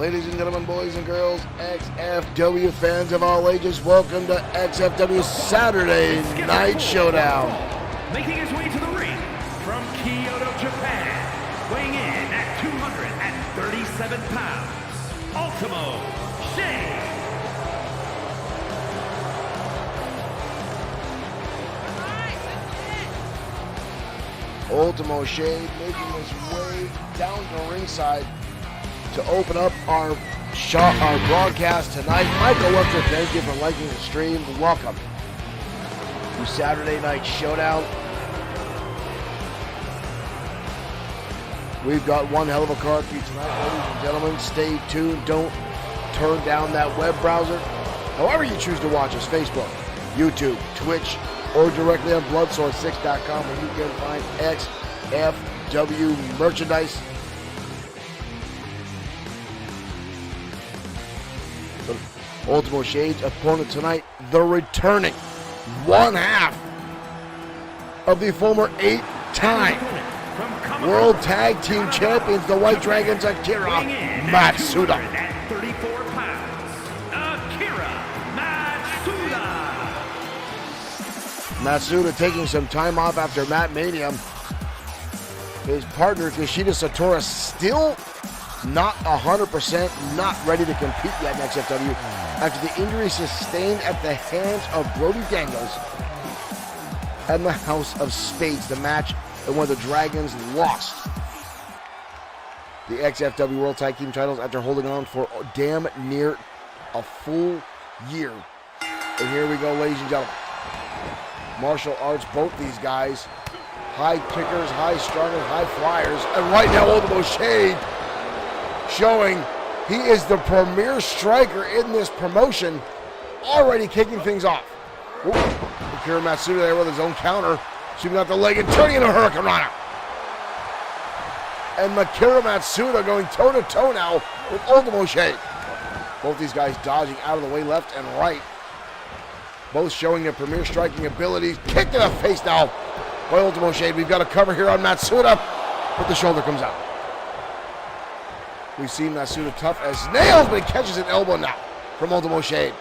Ladies and gentlemen, boys and girls, XFW fans of all ages, welcome to XFW Saturday Night Showdown. Making his way to the ring from Kyoto, Japan, weighing in at 237 pounds, Ultimo Shade. Ultimo Shade making his way down to ringside to open up our broadcast tonight. Michael Webster, thank you for liking the stream. Welcome to Saturday Night Showdown. We've got one hell of a card for you tonight, ladies and gentlemen. Stay tuned. Don't turn down that web browser. However you choose to watch us, Facebook, YouTube, Twitch, or directly on Bloodsword6.com, where you can find XFW merchandise. Ultimo Shade's opponent tonight, the returning one half of the former 8-time World Tag Team Champions, the White Dragons, Akira Matsuda. 34 pounds, Akira Matsuda. Matsuda taking some time off after Matt Mania. His partner, Kushida Satora, still not 100%, not ready to compete yet in XFW after the injury sustained at the hands of Brody Daniels and the House of Spades, the match in where the Dragons lost the XFW World Tag Team titles after holding on for damn near a full year. And here we go, ladies and gentlemen. Martial arts, both these guys. High kickers, high strungers, high flyers. And right now, Ultimo Shade showing he is the premier striker in this promotion, already kicking things off. Ooh, Akira Matsuda there with his own counter, shooting out the leg and turning into a Hurricane Rana. And Akira Matsuda going toe-to-toe now with Ultimo Shade. Both these guys dodging out of the way left and right. Both showing their premier striking abilities. Kick to the face now by Ultimo Shade. We've got a cover here on Matsuda, but the shoulder comes out. We've seen Matsuda tough as nails, but he catches an elbow now from Ultimo Shade.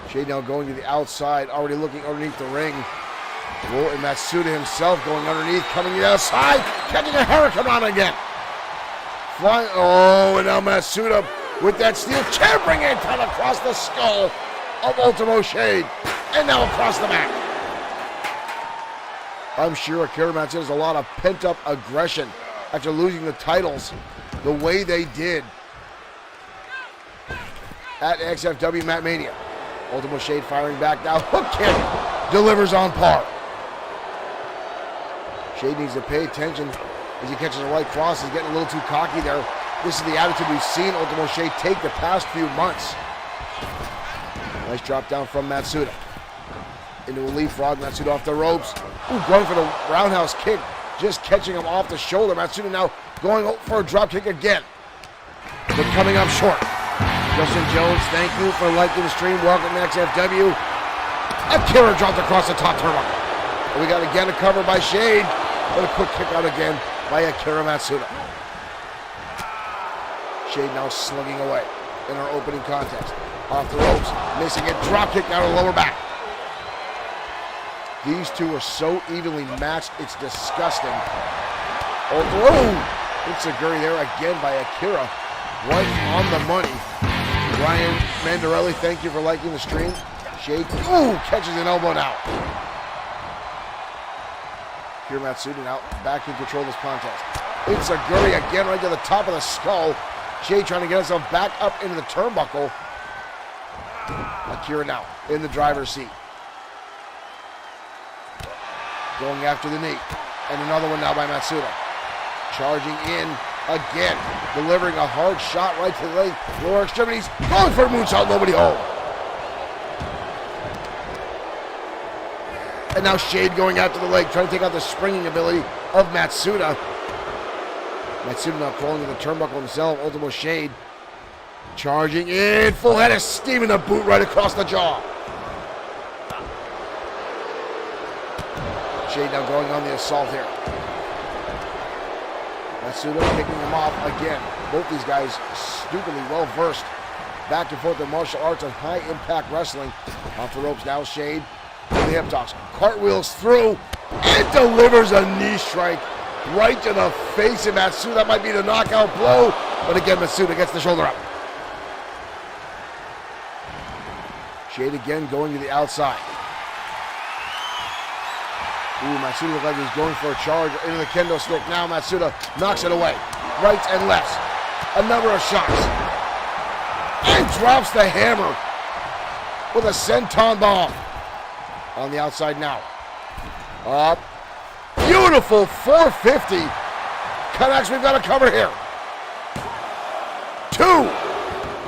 Shade now going to the outside, already looking underneath the ring. Whoa, and Matsuda himself going underneath, coming to the outside, catching a Hurricane Rana again. Flying, oh, and now Matsuda with that steel chair, bringing it down across the skull of Ultimo Shade, and now across the back. I'm sure Akira Matsuda has a lot of pent-up aggression after losing the titles the way they did at XFW Matt Mania. Ultimo Shade firing back now. Hook kick delivers on par. Shade needs to pay attention as he catches a right cross. He's getting a little too cocky there. This is the attitude we've seen Ultimo Shade take the past few months. Nice drop down from Matsuda. Into a leapfrog. Matsuda off the ropes. Ooh, going for the roundhouse kick. Just catching him off the shoulder. Matsuda now going for a drop kick again. But coming up short. Justin Jones, thank you for liking the stream. Welcome to XFW. Akira dropped across the top turnbuckle. We got again a cover by Shade. But a quick kick out again by Akira Matsuda. Shade now slugging away in our opening contest. Off the ropes, missing it. Drop kick out of the lower back. These two are so evenly matched, it's disgusting. Oh, it's a Guri there again by Akira. Right on the money. Ryan Mandarelli, thank you for liking the stream. Shade, ooh, catches an elbow now. Akira Matsuda now back in control of this contest. It's a Guri again right to the top of the skull. Shade trying to get himself back up into the turnbuckle. Akira now in the driver's seat. Going after the knee. And another one now by Matsuda. Charging in again. Delivering a hard shot right to the leg. Lower extremities. Going for a moonsault. Nobody home. And now Shade going after the leg. Trying to take out the springing ability of Matsuda. Matsuda now crawling to the turnbuckle himself. Ultimo Shade. Charging in. Full head of steam in the boot right across the jaw. Shade now going on the assault here. Matsuda kicking him off again. Both these guys stupidly well-versed. Back and forth in martial arts and high-impact wrestling. Off the ropes now, Shade. The hip toss. Cartwheels through and delivers a knee strike right to the face of Matsuda. That might be the knockout blow. But again, Matsuda gets the shoulder up. Shade again going to the outside. Ooh, Matsuda looks like he's going for a charge into the kendo stick. Now Matsuda knocks it away. Rights and lefts. A number of shots. And drops the hammer with a senton bomb. On the outside now. Up. Beautiful 450. Connects, we've got a cover here. 2.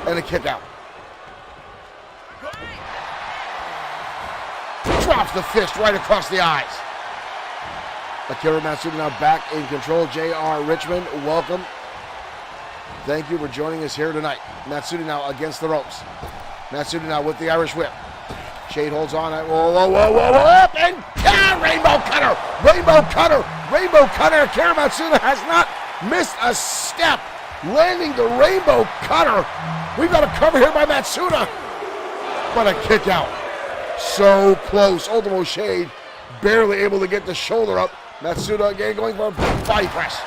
And a kick out. Drops the fist right across the eyes. Akira Matsuda now back in control. J.R. Richmond, welcome. Thank you for joining us here tonight. Matsuda now against the ropes. Matsuda now with the Irish whip. Shade holds on. Whoa, whoa, whoa, whoa, whoa, up and rainbow cutter. Rainbow cutter. Rainbow cutter. Akira Matsuda has not missed a step. Landing the rainbow cutter. We've got a cover here by Matsuda. But a kick out. So close. Ultimo Shade barely able to get the shoulder up. Matsuda again going for a body press.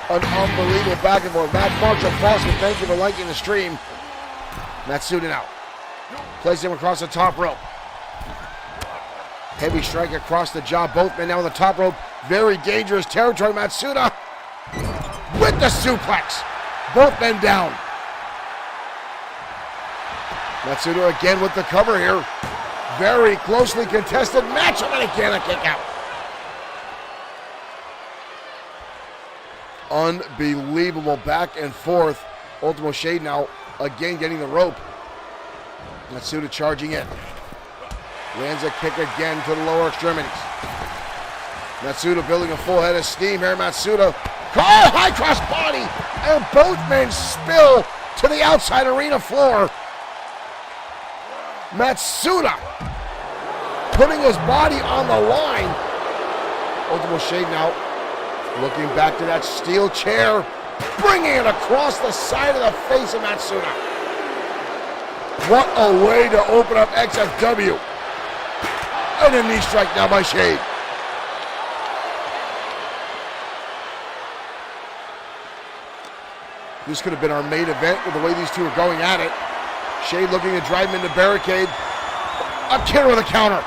An unbelievable back and forth. Matt Marshall Foster, thank you for liking the stream. Matsuda now. Placing him across the top rope. Heavy strike across the jaw. Both men now on the top rope. Very dangerous territory. Matsuda with the suplex. Both men down. Matsuda again with the cover here. Very closely contested matchup, and again a kick out. Unbelievable back and forth. Ultimo Shade now again getting the rope. Matsuda charging in. Lands a kick again to the lower extremities. Matsuda building a full head of steam here. Matsuda, high cross body, and both men spill to the outside arena floor. Matsuda putting his body on the line. Ultimo Shade now looking back to that steel chair, bringing it across the side of the face of Matsuda. What a way to open up XFW. And a knee strike now by Shade. This could have been our main event with the way these two are going at it. Shade looking to drive him into barricade. Akira with a counter.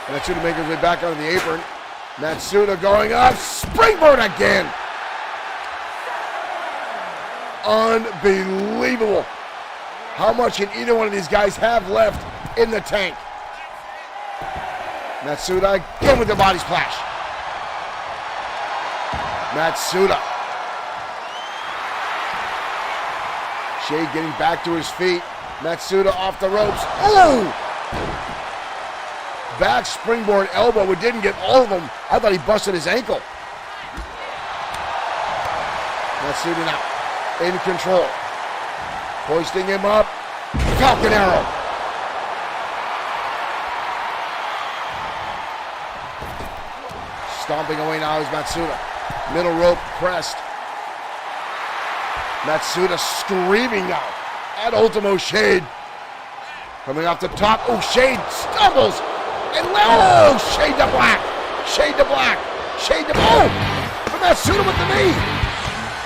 Matsuda making his way back onto the apron. Matsuda going up. Springboard again. Unbelievable. How much can either one of these guys have left in the tank? Matsuda again with the body splash. Matsuda. Shade getting back to his feet. Matsuda off the ropes. Ooh! Back springboard elbow, but didn't get all of them. I thought he busted his ankle. Matsuda now in control. Hoisting him up. Falcon Arrow. Stomping away now is Matsuda. Middle rope pressed. Matsuda screaming now at Ultimo Shade. Coming off the top. Oh, Shade stumbles. And Shade to black. Shade to black. Shade to but Matsuda with the knee.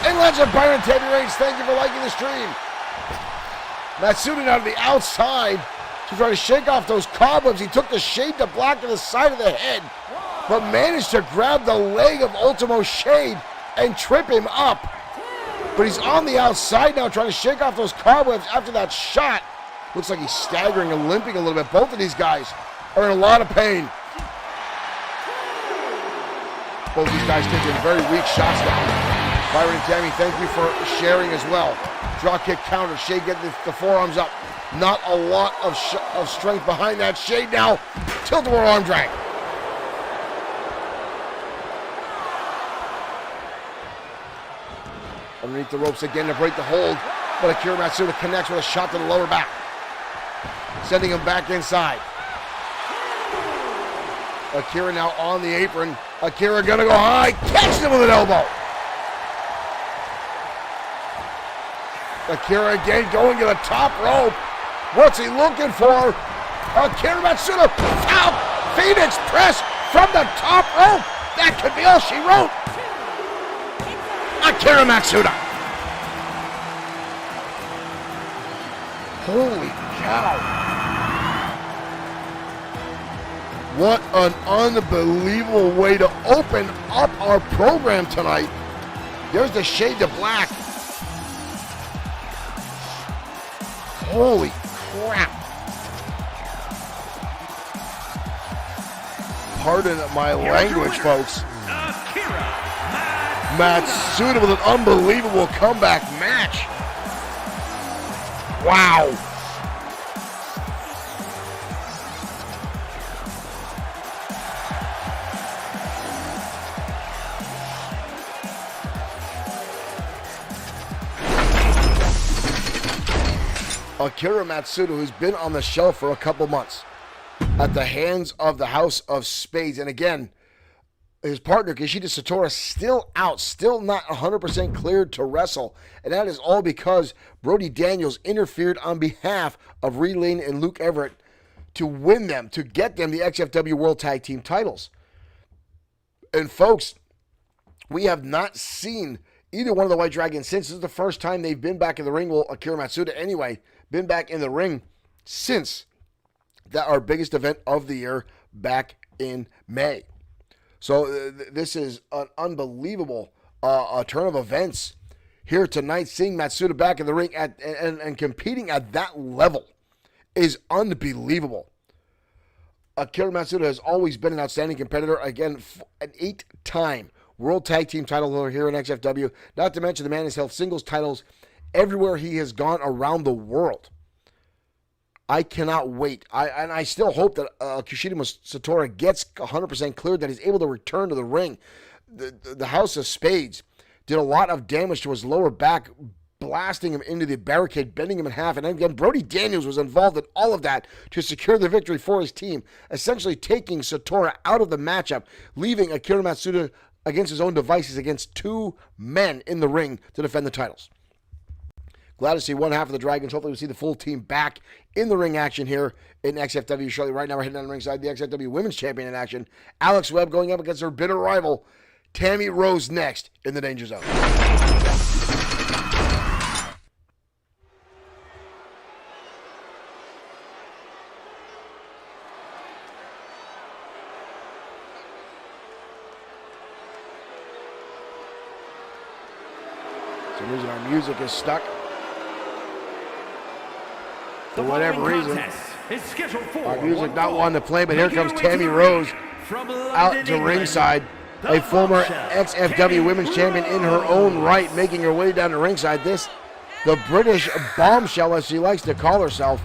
And Legend Byron Teddy Reigns, thank you for liking the stream. Matsuda now to the outside to try to shake off those cobwebs. He took the Shade to black to the side of the head, but managed to grab the leg of Ultimo Shade and trip him up. But he's on the outside now trying to shake off those cobwebs after that shot. Looks like he's staggering and limping a little bit. Both of these guys are in a lot of pain. Both these guys taking very weak shots now. Byron and Tammy, thank you for sharing as well. Draw kick counter. Shade getting the forearms up. Not a lot of strength behind that. Shade now. Tilt-a-whirl arm drag. Underneath the ropes again to break the hold. But Akira Matsuda connects with a shot to the lower back. Sending him back inside. Akira now on the apron. Akira gonna go high, catches him with an elbow. Akira again going to the top rope. What's he looking for? Akira Matsuda, out, Phoenix press from the top rope. That could be all she wrote. Akira Matsuda. Holy cow. What an unbelievable way to open up our program tonight. There's the shade to black. Holy crap. Pardon my language, folks. Matsuda with an unbelievable comeback match. Wow. Akira Matsuda, who's been on the shelf for a couple months at the hands of the House of Spades. And again, his partner, Kushida Satora, still out, still not 100% cleared to wrestle. And that is all because Brody Daniels interfered on behalf of Reed Lane and Luke Everett to win them, to get them the XFW World Tag Team titles. And folks, we have not seen either one of the White Dragons since. This is the first time they've been back in the ring. Well, Akira Matsuda anyway, been back in the ring since that our biggest event of the year back in May. So this is an unbelievable turn of events here tonight. Seeing Matsuda back in the ring and competing at that level is unbelievable. Akira Matsuda has always been an outstanding competitor. Again, an 8-time World Tag Team title holder here in XFW. Not to mention the man has held singles titles everywhere he has gone around the world. I cannot wait. I still hope that Kushida Satora gets 100% cleared, that he's able to return to the ring. The House of Spades did a lot of damage to his lower back, blasting him into the barricade, bending him in half. And again, Brody Daniels was involved in all of that to secure the victory for his team, essentially taking Satora out of the matchup, leaving Akira Matsuda against his own devices against two men in the ring to defend the titles. Glad to see one half of the Dragons. Hopefully we'll see the full team back in the ring action here in XFW shortly. Right now we're heading down the ringside. The XFW Women's Champion in action. Alex Webb going up against her bitter rival, Tammy Rose, next in the Danger Zone. For some reason our music is stuck. For whatever reason, our music not wanting to play, but here comes Tammy Rose out to ringside. A former XFW Women's Champion in her own right, making her way down to ringside. The British bombshell, as she likes to call herself,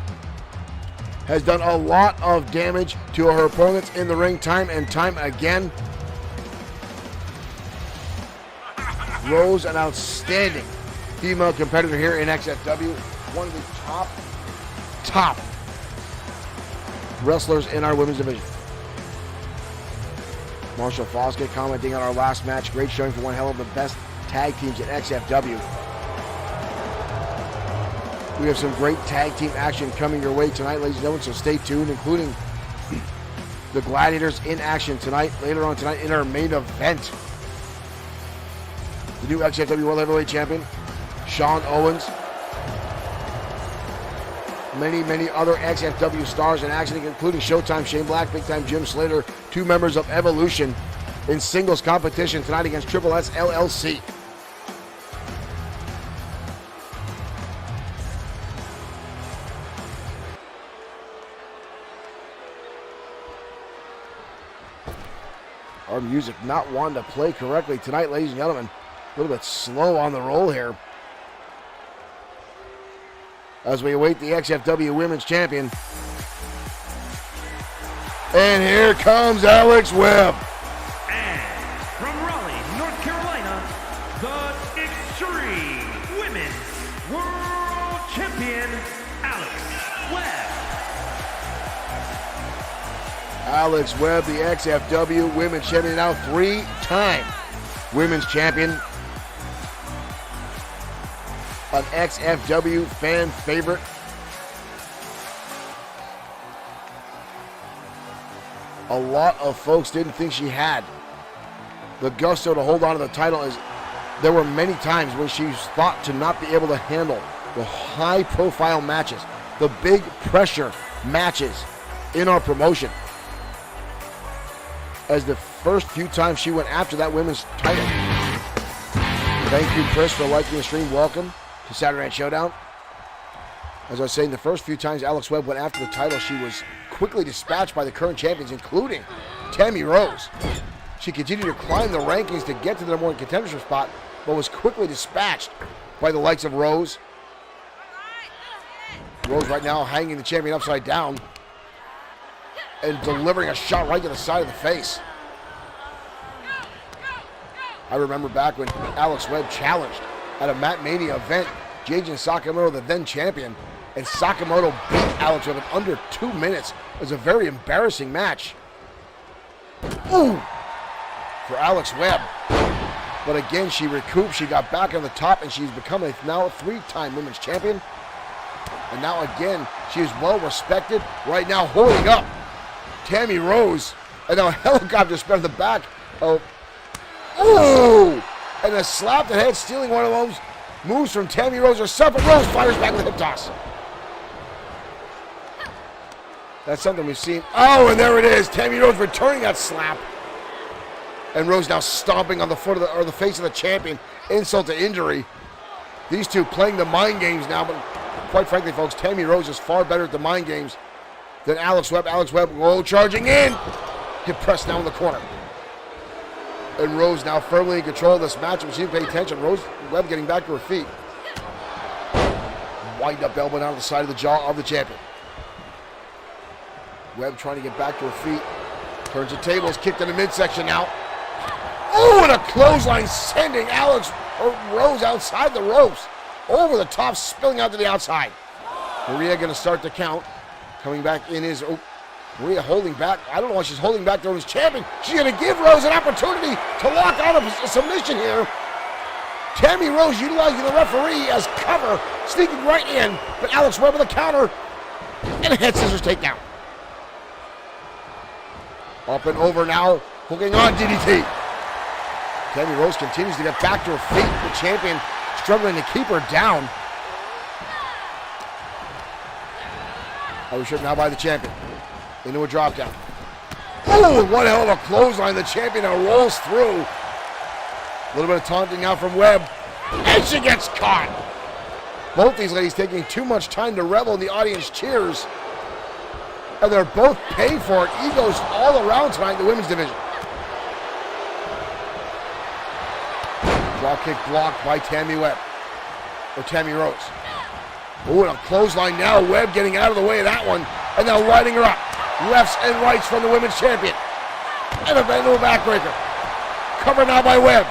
has done a lot of damage to her opponents in the ring time and time again. Rose, an outstanding female competitor here in XFW, one of the top wrestlers in our women's division. Marshall Foskett commenting on our last match. Great showing for one hell of the best tag teams at XFW. We have some great tag team action coming your way tonight, ladies and gentlemen, so stay tuned, including the Gladiators in action tonight, later on tonight in our main event. The new XFW World Heavyweight Champion, Sean Owens. Many other XFW stars in action, including Showtime Shane Black, Big Time Jim Slater, two members of Evolution in singles competition tonight against Triple S LLC. Our music not wanting to play correctly tonight, ladies and gentlemen. A little bit slow on the roll here as we await the XFW Women's Champion. And here comes Alex Webb. And from Raleigh, North Carolina, the Extreme Women's World Champion, Alex Webb. Alex Webb, the XFW Women's Champion, now 3-time Women's Champion. An XFW fan favorite. A lot of folks didn't think she had the gusto to hold on to the title, as there were many times when she was thought to not be able to handle the high-profile matches, the big pressure matches in our promotion. As the first few times she went after that women's title. Thank you, Chris, for liking the stream. Welcome to Saturday Night Showdown. As I was saying, the first few times Alex Webb went after the title, she was quickly dispatched by the current champions, including Tammy Rose. She continued to climb the rankings to get to the #1 contendership spot, but was quickly dispatched by the likes of Rose. Rose right now hanging the champion upside down and delivering a shot right to the side of the face. I remember back when Alex Webb challenged at a Matt Mania event, J.J. Sakamoto, the then champion, and Sakamoto beat Alex Webb in under 2 minutes. It was a very embarrassing match. Ooh! For Alex Webb. But again, she recouped, she got back on the top, and she's become now a 3-time women's champion. And now again, she is well respected. Right now, holding up Tammy Rose. And now a helicopter spin on the back of... Ooh! And a slap to the head, stealing one of those moves from Tammy Rose herself. But Rose fires back with a hip toss. That's something we've seen. Oh, and there it is. Tammy Rose returning that slap. And Rose now stomping on the foot of the face of the champion. Insult to injury. These two playing the mind games now, but quite frankly, folks, Tammy Rose is far better at the mind games than Alex Webb. Alex Webb, whoa, charging in. Hip press now in the corner. And Rose now firmly in control of this match. If she didn't pay attention, Rose Webb getting back to her feet. Wind up elbow down to the side of the jaw of the champion. Webb trying to get back to her feet. Turns the tables, kicked in the midsection now. Oh, and a clothesline sending Rose outside the ropes. Over the top, spilling out to the outside. Maria going to start the count. Coming back in is... Oh, Maria holding back. I don't know why she's holding back the women's champion. She's going to give Rose an opportunity to lock on a submission here. Tammy Rose utilizing the referee as cover, sneaking right in. But Alex Webb with a counter. And a head scissors takedown. Up and over now. Hooking on DDT. Tammy Rose continues to get back to her feet. The champion struggling to keep her down. Ownership now by the champion. Into a drop down. Oh, one hell of a clothesline. The champion now rolls through. A little bit of taunting now from Webb. And she gets caught. Both these ladies taking too much time to revel in the audience cheers. And they're both paid for it. Egos all around tonight in the women's division. Drop kick blocked by Tammy Webb. Or Tammy Rose. Oh, and a clothesline now. Webb getting out of the way of that one. And now riding her up. Lefts and rights from the women's champion. And a little backbreaker. Cover now by Webb.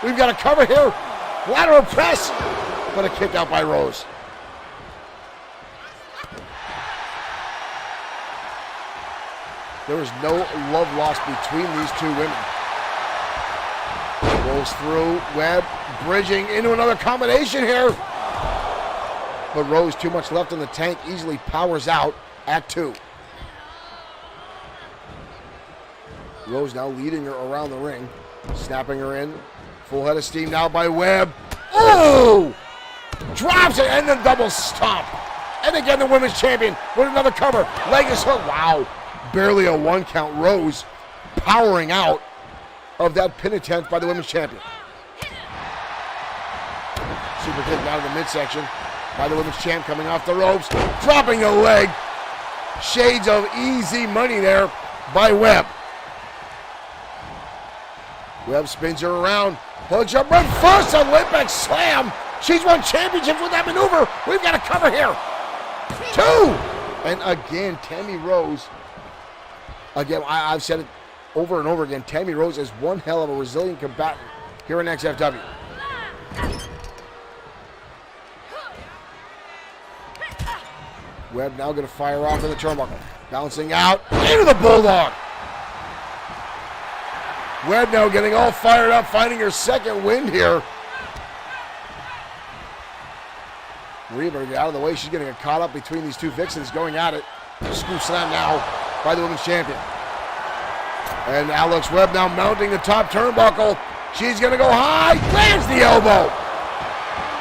We've got a cover here. Lateral press. But a kick out by Rose. There is no love lost between these two women. Rolls through. Webb bridging into another combination here. But Rose, too much left in the tank, easily powers out at 2. Rose now leading her around the ring. Snapping her in. Full head of steam now by Webb. Oh! Drops it and then double stomp. And again the women's champion with another cover. Leg is hooked. Wow. Barely a 1 count. Rose powering out of that pin attempt by the women's champion. Super kick down to the midsection by the women's champ coming off the ropes. Dropping the leg. Shades of easy money there by Webb. Webb spins her around. Hooks up right first, Olympic slam. She's won championships with that maneuver. We've got a cover here. 2. And again, Tammy Rose. Again, I've said it over and over again. Tammy Rose is one hell of a resilient combatant here in XFW. Webb now going to fire off in the turnbuckle. Bouncing out into the Bulldog. Webb now getting all fired up, finding her second win here. Reba, get out of the way. She's getting caught up between these two Vixens going at it. Scoop slam now by the women's champion. And Alex Webb now mounting the top turnbuckle. She's going to go high. Lands the elbow.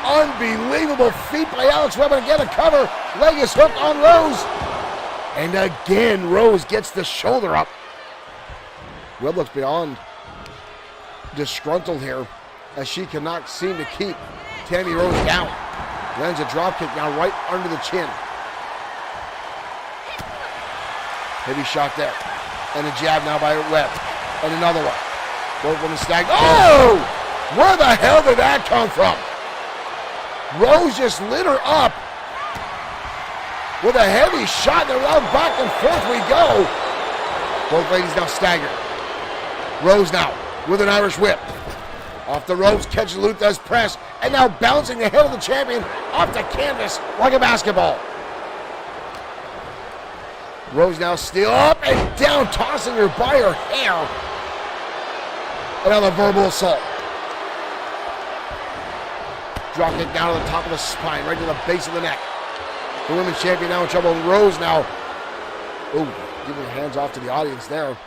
Unbelievable feat by Alex Webb. And again, a cover. Leg is hooked on Rose. And again, Rose gets the shoulder up. Webb looks beyond disgruntled here as she cannot seem to keep Tammy Rose down. Lands a dropkick now right under the chin. Heavy shot there. And a jab now by Webb. And another one. Both women stag. Oh! Where the hell did that come from? Rose just lit her up with a heavy shot. They're out back and forth we go. Both ladies now staggered. Rose now with an Irish whip. Off the ropes, catches Lutha's press, and now bouncing the head of the champion off the canvas like a basketball. Rose now still up and down, tossing her by her hair. Another verbal assault. Drop kick down to the top of the spine, right to the base of the neck. The women's champion now in trouble. Rose now. Ooh, giving her hands off to the audience there.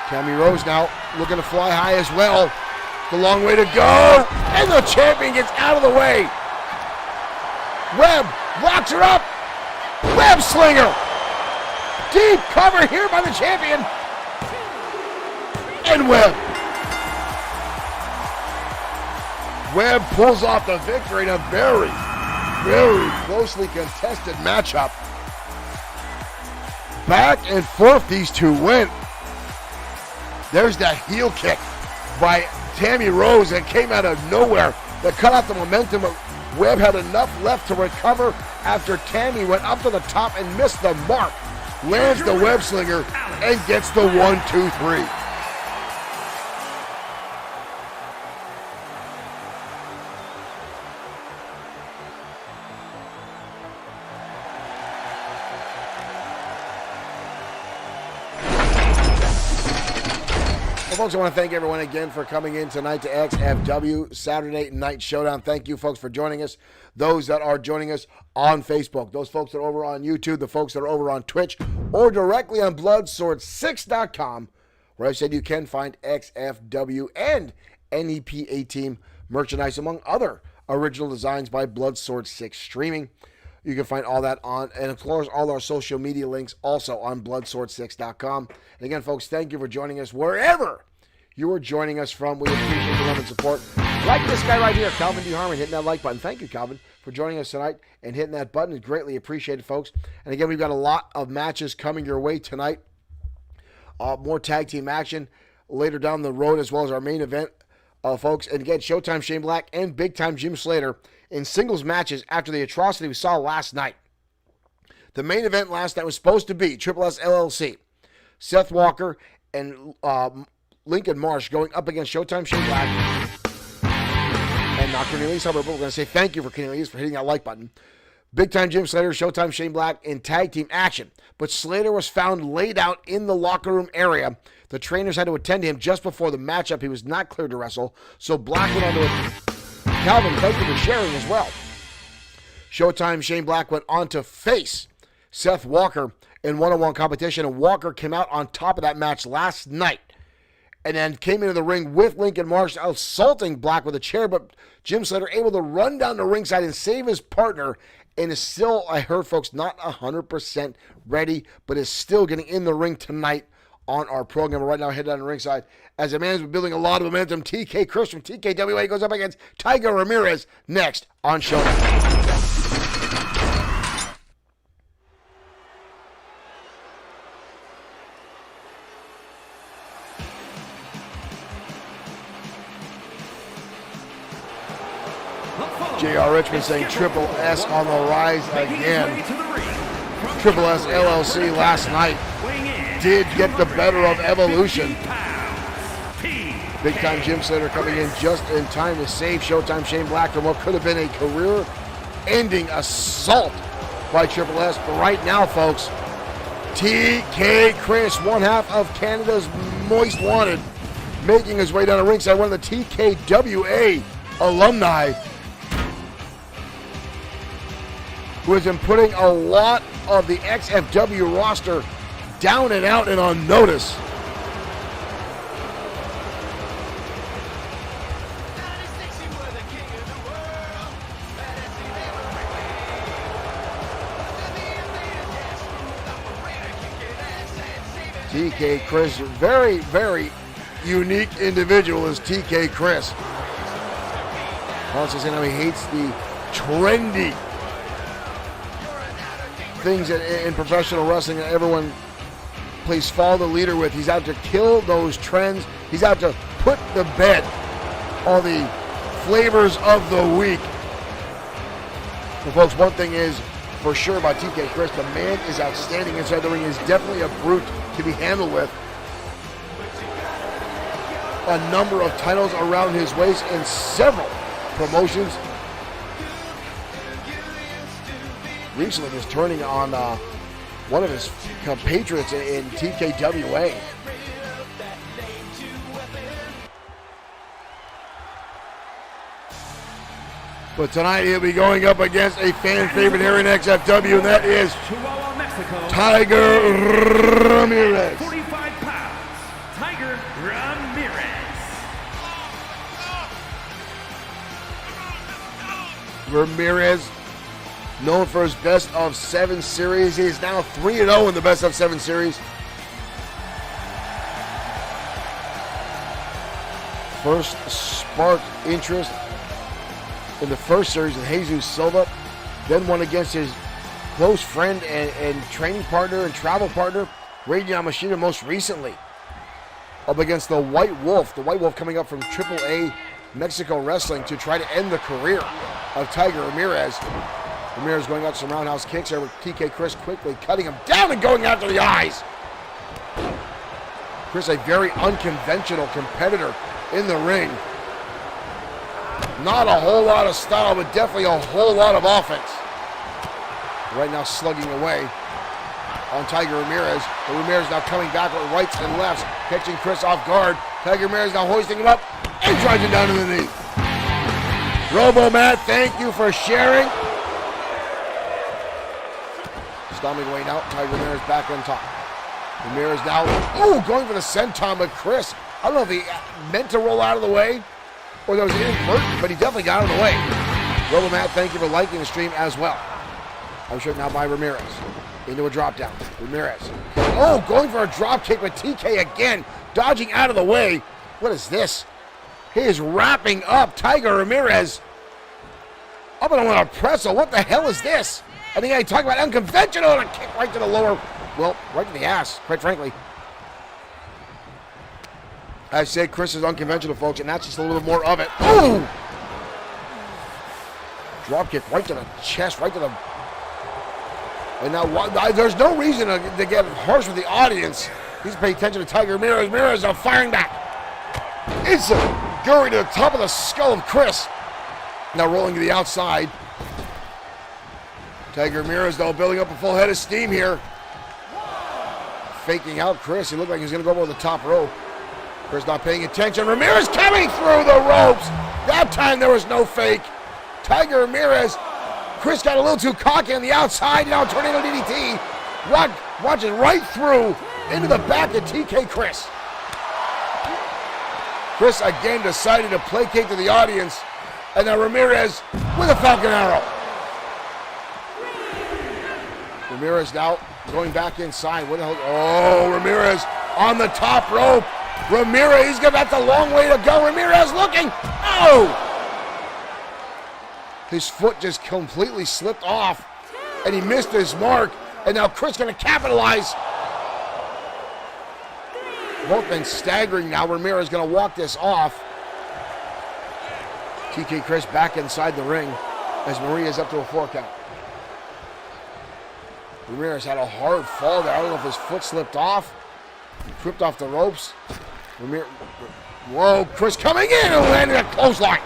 Tammy Rose now looking to fly high as well. The long way to go. And the champion gets out of the way. Webb locks her up. Web slinger. Deep cover here by the champion. And Webb. Webb pulls off the victory in a very, very closely contested matchup. Back and forth these two went. There's that heel kick by Tammy Rose that came out of nowhere that cut off the momentum. Webb had enough left to recover after Tammy went up to the top and missed the mark. Lands the web slinger and gets the 1-2-3. Well, folks, I want to thank everyone again for coming in tonight to XFW Saturday Night Showdown. Thank you, folks, for joining us. Those that are joining us on Facebook, those folks that are over on YouTube, the folks that are over on Twitch, or directly on Bloodsword6.com, where I said you can find XFW and NEPA Team merchandise, among other original designs by Bloodsword6 Streaming. You can find all that on, and of course, all our social media links also on Bloodsword6.com. And again, folks, thank you for joining us wherever you are joining us from. We appreciate the love and support. Like this guy right here, Calvin D. Harmon, hitting that like button. Thank you, Calvin, for joining us tonight and hitting that button. It's greatly appreciated, folks. And again, we've got a lot of matches coming your way tonight. More tag team action later down the road, as well as our main event, folks. And again, Showtime Shane Black and Big Time Jim Slater in singles matches after the atrocity we saw last night. The main event last night was supposed to be Triple S LLC, Seth Walker and Lincoln Marsh going up against Showtime Shane Black and not Cornelius Hubbard, but we're going to say thank you for Cornelius for hitting that like button. Big Time Jim Slater, Showtime Shane Black in tag team action. But Slater was found laid out in the locker room area. The trainers had to attend to him just before the matchup. He was not cleared to wrestle, so Black went on to it. Calvin, thank you for sharing as well. Showtime Shane Black went on to face Seth Walker in one-on-one competition, and Walker came out on top of that match last night and then came into the ring with Lincoln Marsh, assaulting Black with a chair, but Jim Slater able to run down the ringside and save his partner, and is still, I heard, folks, not 100% ready, but is still getting in the ring tonight on our program. Right now, head down the ringside as a man has been building a lot of momentum. TK Chris from TKWA goes up against Tiger Ramirez next on Showdown. J.R. Richmond saying Triple S on the rise again. Triple S LLC last night did get the better of Evolution. Big Time Jim Slater coming in just in time to save Showtime Shane Black from what could have been a career-ending assault by Triple S. But right now, folks, TK Chris, one half of Canada's Most Wanted, making his way down the ringside, one of the TKWA alumni, who has been putting a lot of the XFW roster down and out and on notice. TK Chris, very, very unique individual is TK Chris. Also saying how he hates the trendy things in professional wrestling that everyone plays follow the leader with. He's out to kill those trends. He's out to put to bed all the flavors of the week. Well, folks, one thing is for sure about TK Chris, the man is outstanding inside the ring. He's definitely a brute to be handled with. A number of titles around his waist in several promotions. Recently was turning on one of his compatriots in TKWA. But tonight he'll be going up against a fan favorite here in XFW, and that is Tiger Ramirez. 45 pounds, Tiger Ramirez. Ramirez, known for his best of 7 series. He is now 3-0 in the best of 7 series. First sparked interest in the first series with Jesus Silva, then won against his close friend and training partner and travel partner, Ray Yamashita, most recently up against the White Wolf. The White Wolf coming up from AAA Mexico Wrestling to try to end the career of Tiger Ramirez. Ramirez going out some roundhouse kicks there with TK Chris quickly cutting him down and going after the eyes. Chris, a very unconventional competitor in the ring. Not a whole lot of style, but definitely a whole lot of offense. Right now slugging away on Tiger Ramirez. But Ramirez now coming back with rights and lefts, catching Chris off guard. Tiger Ramirez now hoisting him up and drives him down to the knee. Robo Matt, thank you for sharing. Stomping away now, Tiger Ramirez back on top. Ramirez now, going for the senton, but Chris, I don't know if he meant to roll out of the way or that was inadvertent, but he definitely got out of the way. Robo Matt, thank you for liking the stream as well. I'm sure now by Ramirez. Into a drop down. Ramirez. Going for a drop kick with TK again. Dodging out of the way. What is this? He is wrapping up Tiger Ramirez. Up and on a pretzel. What the hell is this? I think I talk about unconventional and a kick right to the lower, well, right to the ass, quite frankly. I say Chris is unconventional, folks, and that's just a little bit more of it. Ooh! Drop kick right to the chest, right to the... And now there's no reason to get harsh with the audience. He's paying attention to Tiger Ramirez. Ramirez now firing back. It's a gurry to the top of the skull of Chris. Now rolling to the outside. Tiger Ramirez, though, building up a full head of steam here. Faking out Chris. He looked like he was going to go over the top rope. Chris not paying attention. Ramirez coming through the ropes. That time there was no fake. Tiger Ramirez. Chris got a little too cocky on the outside. Now tornado DDT. Watching right through into the back of TK Chris. Chris again decided to placate to the audience. And now Ramirez with a Falcon Arrow. Ramirez now going back inside. What the hell? Oh, Ramirez on the top rope. Ramirez, that's a long way to go. Ramirez looking. Oh! His foot just completely slipped off, and he missed his mark. And now Chris going to capitalize. Both been staggering now. Ramirez going to walk this off. TK Chris back inside the ring as Maria's up to a 4 count. Ramirez had a hard fall there. I don't know if his foot slipped off. Tripped off the ropes. Whoa, Chris coming in and landing a clothesline.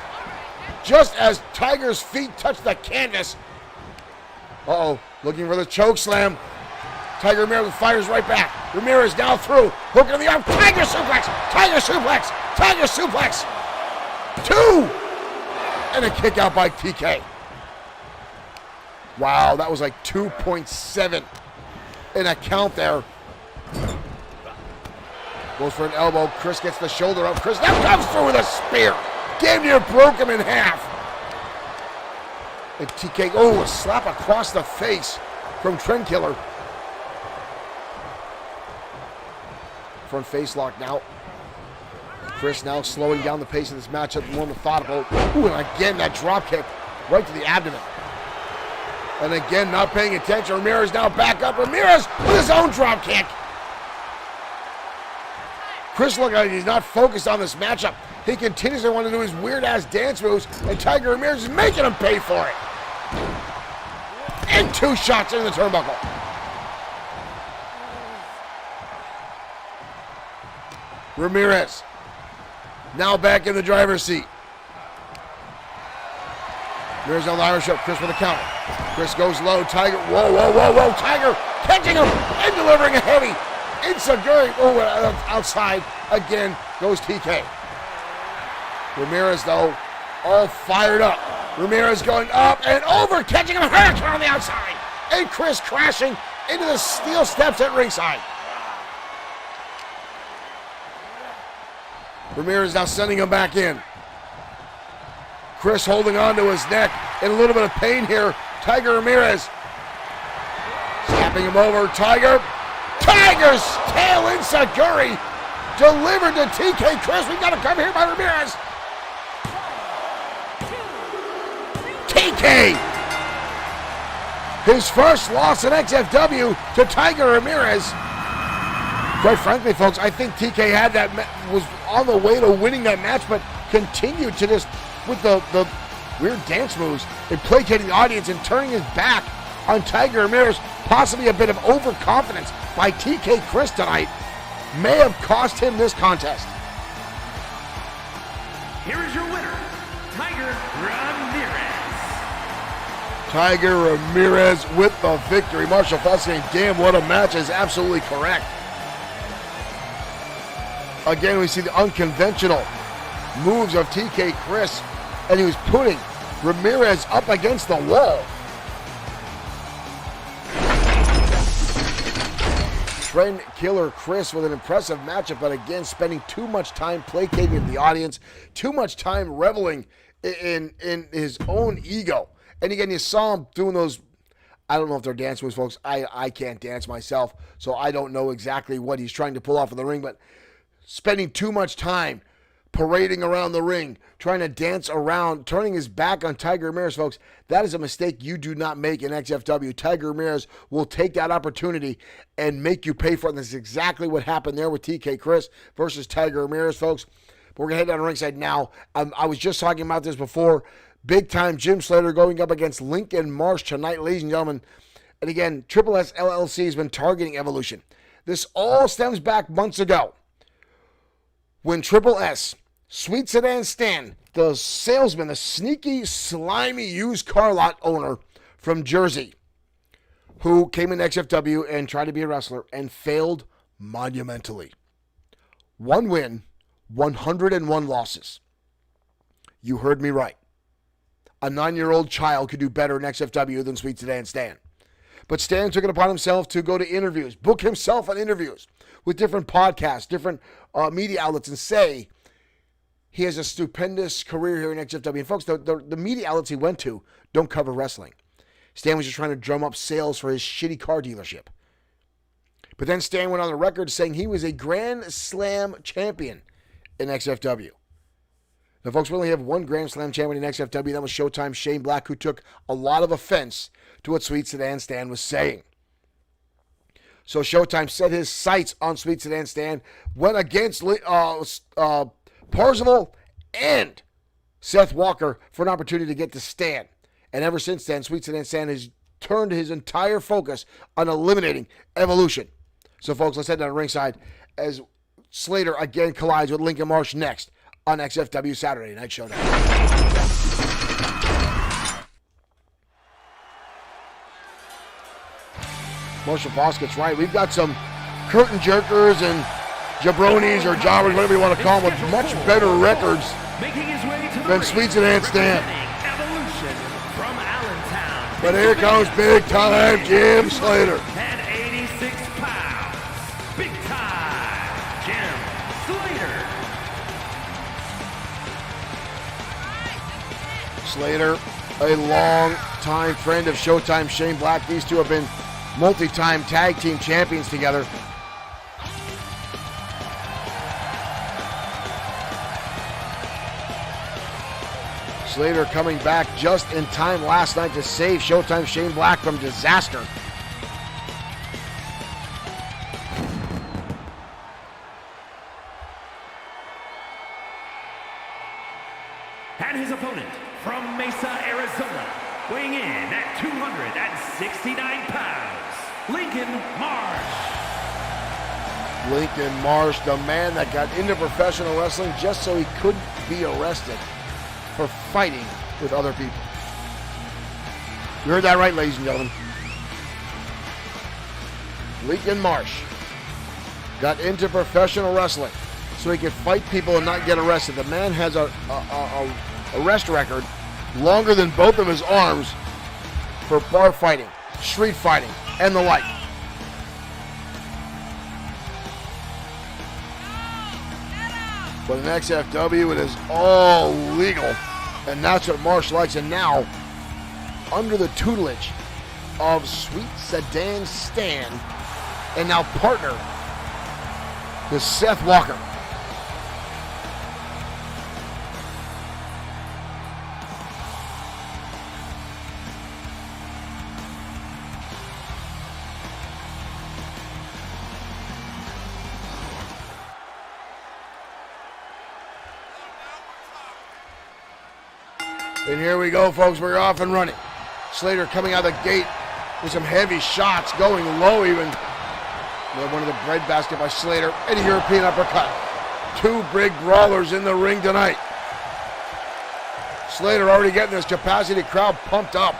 Just as Tiger's feet touch the canvas. Looking for the choke slam. Tiger Ramirez fires right back. Ramirez now through. Hook in the arm. Tiger suplex. Tiger suplex. Tiger suplex. 2. And a kick out by TK. Wow, that was like 2.7 in a count there. Goes for an elbow. Chris gets the shoulder up. Chris now comes through with a spear. Damn near broke him in half. And TK, a slap across the face from Trend Killer. Front face lock now. Chris now slowing down the pace of this matchup, more methodical. Ooh, and again, that drop kick right to the abdomen. And again, not paying attention. Ramirez now back up. Ramirez with his own drop kick. Chris looking like he's not focused on this matchup. He continues to want to do his weird-ass dance moves, and Tiger Ramirez is making him pay for it. And 2 shots in the turnbuckle. Ramirez now back in the driver's seat. Ramirez on the Irish up. Chris with a counter. Chris goes low. Tiger, whoa. Tiger catching him and delivering a heavy. Insaguri, outside. Again goes TK. Ramirez, though, all fired up. Ramirez going up and over, catching him, hurricane on the outside. And Chris crashing into the steel steps at ringside. Ramirez now sending him back in. Chris holding on to his neck in a little bit of pain here. Tiger Ramirez snapping him over. Tiger's tail Insaguri delivered to TK. Chris, we got to come here by Ramirez. TK, his first loss in XFW to Tiger Ramirez. Quite frankly, folks, I think TK had that was on the way to winning that match, but continued to just with the weird dance moves and placating the audience and turning his back on Tiger Ramirez. Possibly a bit of overconfidence by TK Chris tonight may have cost him this contest. Here is your winner, Tiger Ramirez. Tiger Ramirez with the victory. Marshall Felt saying, damn, what a match, is absolutely correct. Again, we see the unconventional moves of TK Chris, and he was putting Ramirez up against the wall. Trend Killer Chris with an impressive matchup, but again, spending too much time placating the audience, too much time reveling in his own ego. And again, you saw him doing those, I don't know if they're dance moves, folks. I can't dance myself, so I don't know exactly what he's trying to pull off in the ring, but spending too much time parading around the ring, trying to dance around, turning his back on Tiger Ramirez, folks, that is a mistake you do not make in XFW. Tiger Ramirez will take that opportunity and make you pay for it. And that's exactly what happened there with TK Chris versus Tiger Ramirez, folks. But we're going to head down to ringside now. I was just talking about this before. Big-time Jim Slater going up against Lincoln Marsh tonight, ladies and gentlemen. And again, Triple S LLC has been targeting Evolution. This all stems back months ago when Triple S, Sweet Sedan Stan, the salesman, the sneaky, slimy used car lot owner from Jersey, who came in XFW and tried to be a wrestler and failed monumentally. 1 win, 101 losses. You heard me right. A 9-year-old child could do better in XFW than Sweet Sedan Stan. But Stan took it upon himself to go to interviews, book himself on interviews with different podcasts, different media outlets, and say he has a stupendous career here in XFW. And folks, the media outlets he went to don't cover wrestling. Stan was just trying to drum up sales for his shitty car dealership. But then Stan went on the record saying he was a Grand Slam champion in XFW. Now, folks, we only have one Grand Slam champion in XFW. That was Showtime Shane Black, who took a lot of offense to what Sweet Sedan Stan was saying. So Showtime set his sights on Sweet Sedan Stan, went against Parzival and Seth Walker for an opportunity to get to Stan. And ever since then, Sweet Sedan Stan has turned his entire focus on eliminating Evolution. So, folks, let's head down to ringside as Slater again collides with Lincoln Marsh next on XFW Saturday Night Showdown. Marshall Foss gets right. We've got some curtain jerkers and jabronis or jobbers, whatever you want to call them, with much better records than Sweets and Handstand. But here comes big time Jim Slater. At 86 pounds, big time Jim Slater, Slater. a long-time friend of Showtime, Shane Black. These two have been multi-time tag team champions together. Slater coming back just in time last night to save Showtime Shane Black from disaster. And his opponent from Mesa, Arizona, weighing in at 269 pounds, Lincoln Marsh. Lincoln Marsh, the man that got into professional wrestling just so he couldn't be arrested for fighting with other people. You heard that right, ladies and gentlemen. Lincoln Marsh got into professional wrestling so he could fight people and not get arrested. The man has a arrest record longer than both of his arms for bar fighting, street fighting, and the like. But in XFW, it is all legal, and that's what Marsh likes. And now, under the tutelage of Sweet Sedan Stan, and now partner to Seth Walker. And here we go, folks. We're off and running. Slater coming out of the gate with some heavy shots, going low even. One of the breadbasket by Slater, and a European uppercut. Two big brawlers in the ring tonight. Slater already getting this capacity crowd pumped up.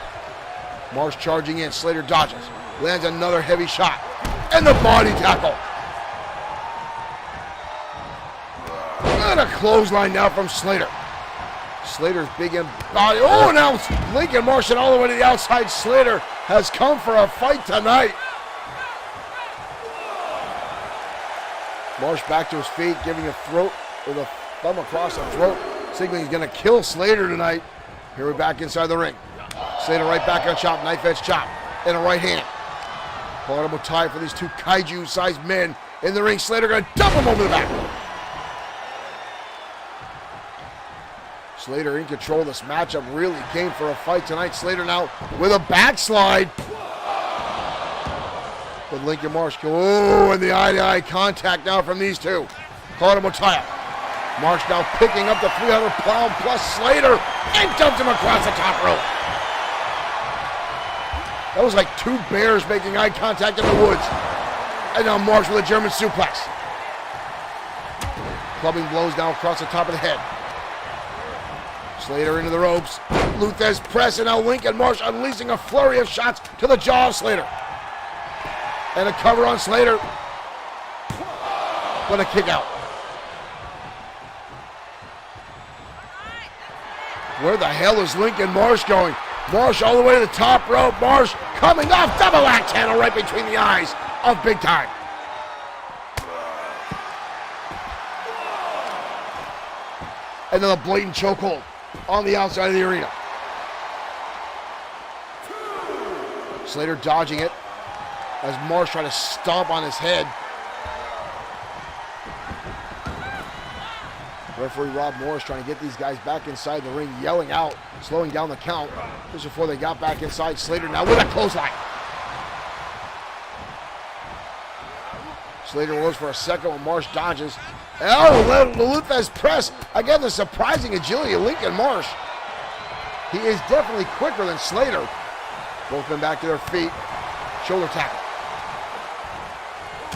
Marsh charging in. Slater dodges. Lands another heavy shot. And the body tackle. And a clothesline now from Slater. Slater's big in body. Oh, now Lincoln Marsh all the way to the outside. Slater has come for a fight tonight. Marsh back to his feet, giving a throat with a thumb across the throat, signaling he's going to kill Slater tonight. Here we're back inside the ring. Slater right back on chop, knife edge chop, and a right hand. Portable tie for these two kaiju-sized men in the ring. Slater going to dump him over the back. Slater in control of this matchup, really came for a fight tonight. Slater now with a backslide. But Lincoln Marsh go, oh, and the eye-to-eye contact now from these two. Caught him with tie. Marsh now picking up the 300-pound plus Slater and dumped him across the top rope. That was like two bears making eye contact in the woods. And now Marsh with a German suplex. Clubbing blows down across the top of the head. Slater into the ropes. Luthez press, and now Lincoln Marsh unleashing a flurry of shots to the jaw of Slater. And a cover on Slater. What a kick out. Where the hell is Lincoln Marsh going? Marsh all the way to the top rope. Marsh coming off, double axe handle right between the eyes of Big Time. And then a blatant chokehold on the outside of the arena. Slater dodging it as Marsh trying to stomp on his head. Referee Rob Morris trying to get these guys back inside the ring, yelling out, slowing down the count just before they got back inside. Slater now with a clothesline. Slater goes for a second when Marsh dodges. Oh, Luthez press. Again, the surprising agility of Lincoln Marsh. He is definitely quicker than Slater. Both men back to their feet. Shoulder tackle.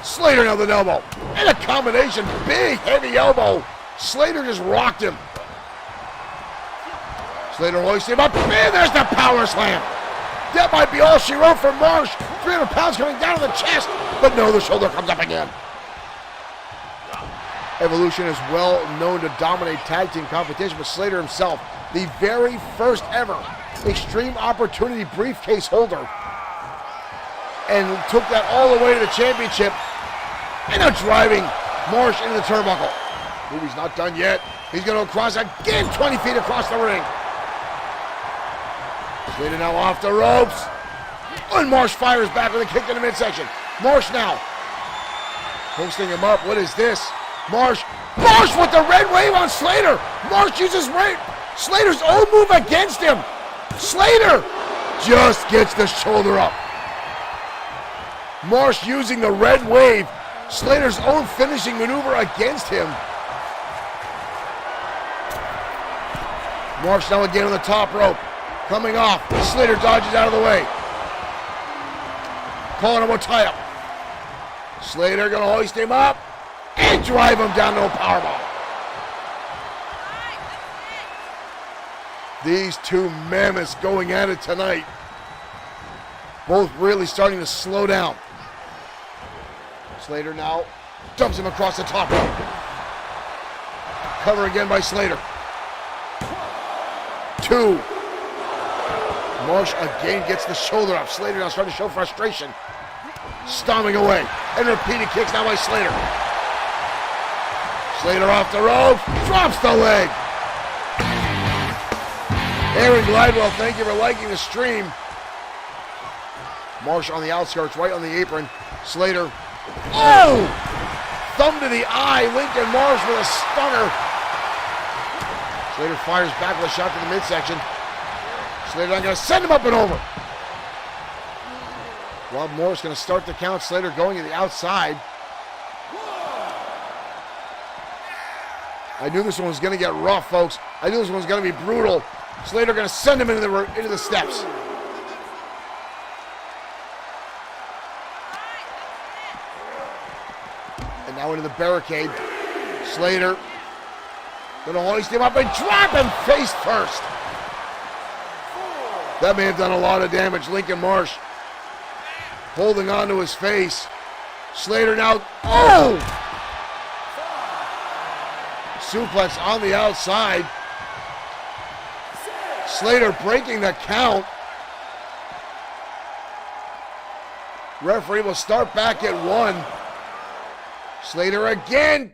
Slater now with an elbow. And a combination, big, heavy elbow. Slater just rocked him. Slater hoisted him up. Man, there's the power slam. That might be all she wrote for Marsh. 300 pounds coming down to the chest, but no, the shoulder comes up again. Evolution is well known to dominate tag team competition, but Slater himself, the very first ever Extreme Opportunity briefcase holder, and took that all the way to the championship, and now driving Marsh into the turnbuckle. Ooh, he's not done yet. He's going to cross again, 20 feet across the ring. Slater now off the ropes. And Marsh fires back with a kick to the midsection. Marsh now posting him up. What is this? Marsh with the red wave on Slater. Marsh uses Slater's own move against him. Slater just gets the shoulder up. Marsh using the red wave, Slater's own finishing maneuver against him. Marsh now again on the top rope. Coming off. Slater dodges out of the way. Calling him a tie-up. Slater gonna hoist him up and drive him down to a powerbomb. These two mammoths going at it tonight. Both really starting to slow down. Slater now dumps him across the top rope. Cover again by Slater. 2. Marsh again gets the shoulder up. Slater now starting to show frustration. Stomping away. And repeated kicks now by Slater. Slater off the rope. Drops the leg. Aaron Glidewell, thank you for liking the stream. Marsh on the outskirts, right on the apron. Slater. Oh! Thumb to the eye. Lincoln Marsh with a stunner. Slater fires back with a shot to the midsection. Slater not going to send him up and over. Rob Morris going to start the count. Slater going to the outside. I knew this one was going to get rough, folks. I knew this one was going to be brutal. Slater going to send him into the steps. And now into the barricade. Slater going to hoist him up and drop him face first. That may have done a lot of damage. Lincoln Marsh holding on to his face. Slater now, oh! Suplex on the outside. Slater breaking the count. Referee will start back at 1. Slater again.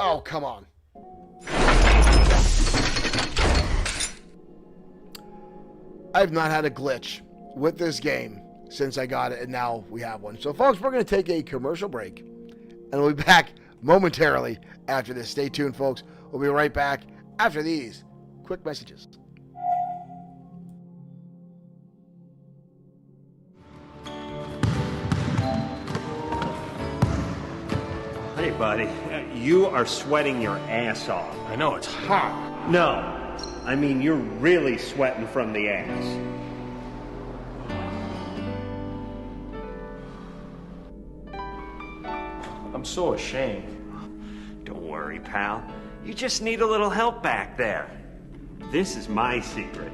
Oh, come on. I've not had a glitch with this game since I got it, and now we have one. So, folks, we're going to take a commercial break, and we'll be back momentarily after this. Stay tuned, folks. We'll be right back after these quick messages. Hey, buddy, you are sweating your ass off. I know, it's hot. No, I mean you're really sweating from the ass. I'm so ashamed. Don't worry, pal. You just need a little help back there. This is my secret.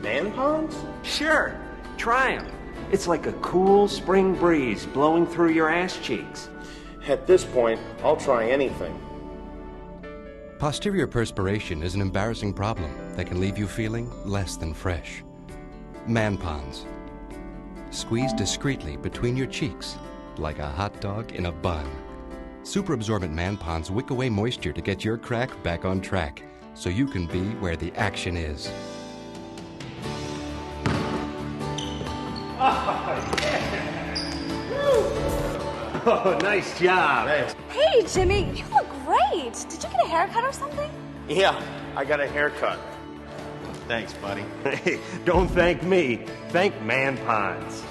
Man ponds? Sure, try them. It's like a cool spring breeze blowing through your ass cheeks. At this point, I'll try anything. Posterior perspiration is an embarrassing problem that can leave you feeling less than fresh. Man ponds. Squeeze discreetly between your cheeks like a hot dog in a bun. Super absorbent man ponds wick away moisture to get your crack back on track so you can be where the action is. Oh, nice job. Thanks. Hey, Jimmy, you look great. Did you get a haircut or something? Yeah, I got a haircut. Thanks, buddy. Hey, don't thank me. Thank Man Ponds.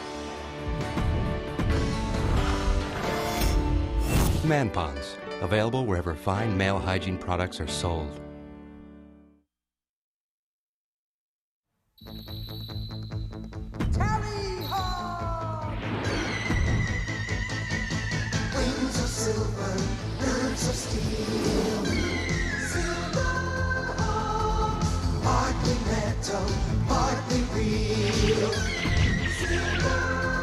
Man ponds. Available wherever fine male hygiene products are sold. Wings of silver, birds of steel. Silver, partly metal, partly real. Silver.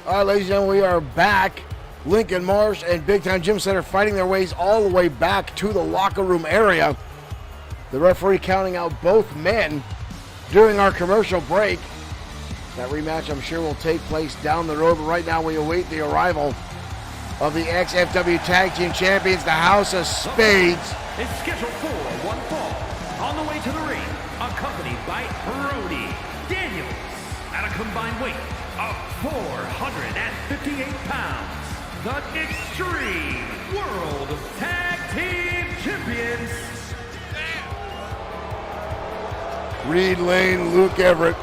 All right, ladies and gentlemen, we are back. Lincoln Marsh and Big Time Gym Center fighting their ways all the way back to the locker room area. The referee counting out both men during our commercial break. That rematch, I'm sure, will take place down the road. But right now, we await the arrival of the XFW Tag Team Champions, the House of Spades. It's scheduled for one fall. On the way to the ring, accompanied by Brody Daniels at a combined weight of 458 pounds. The Extreme World Tag Team Champions. Reed Lane, Luke Everett.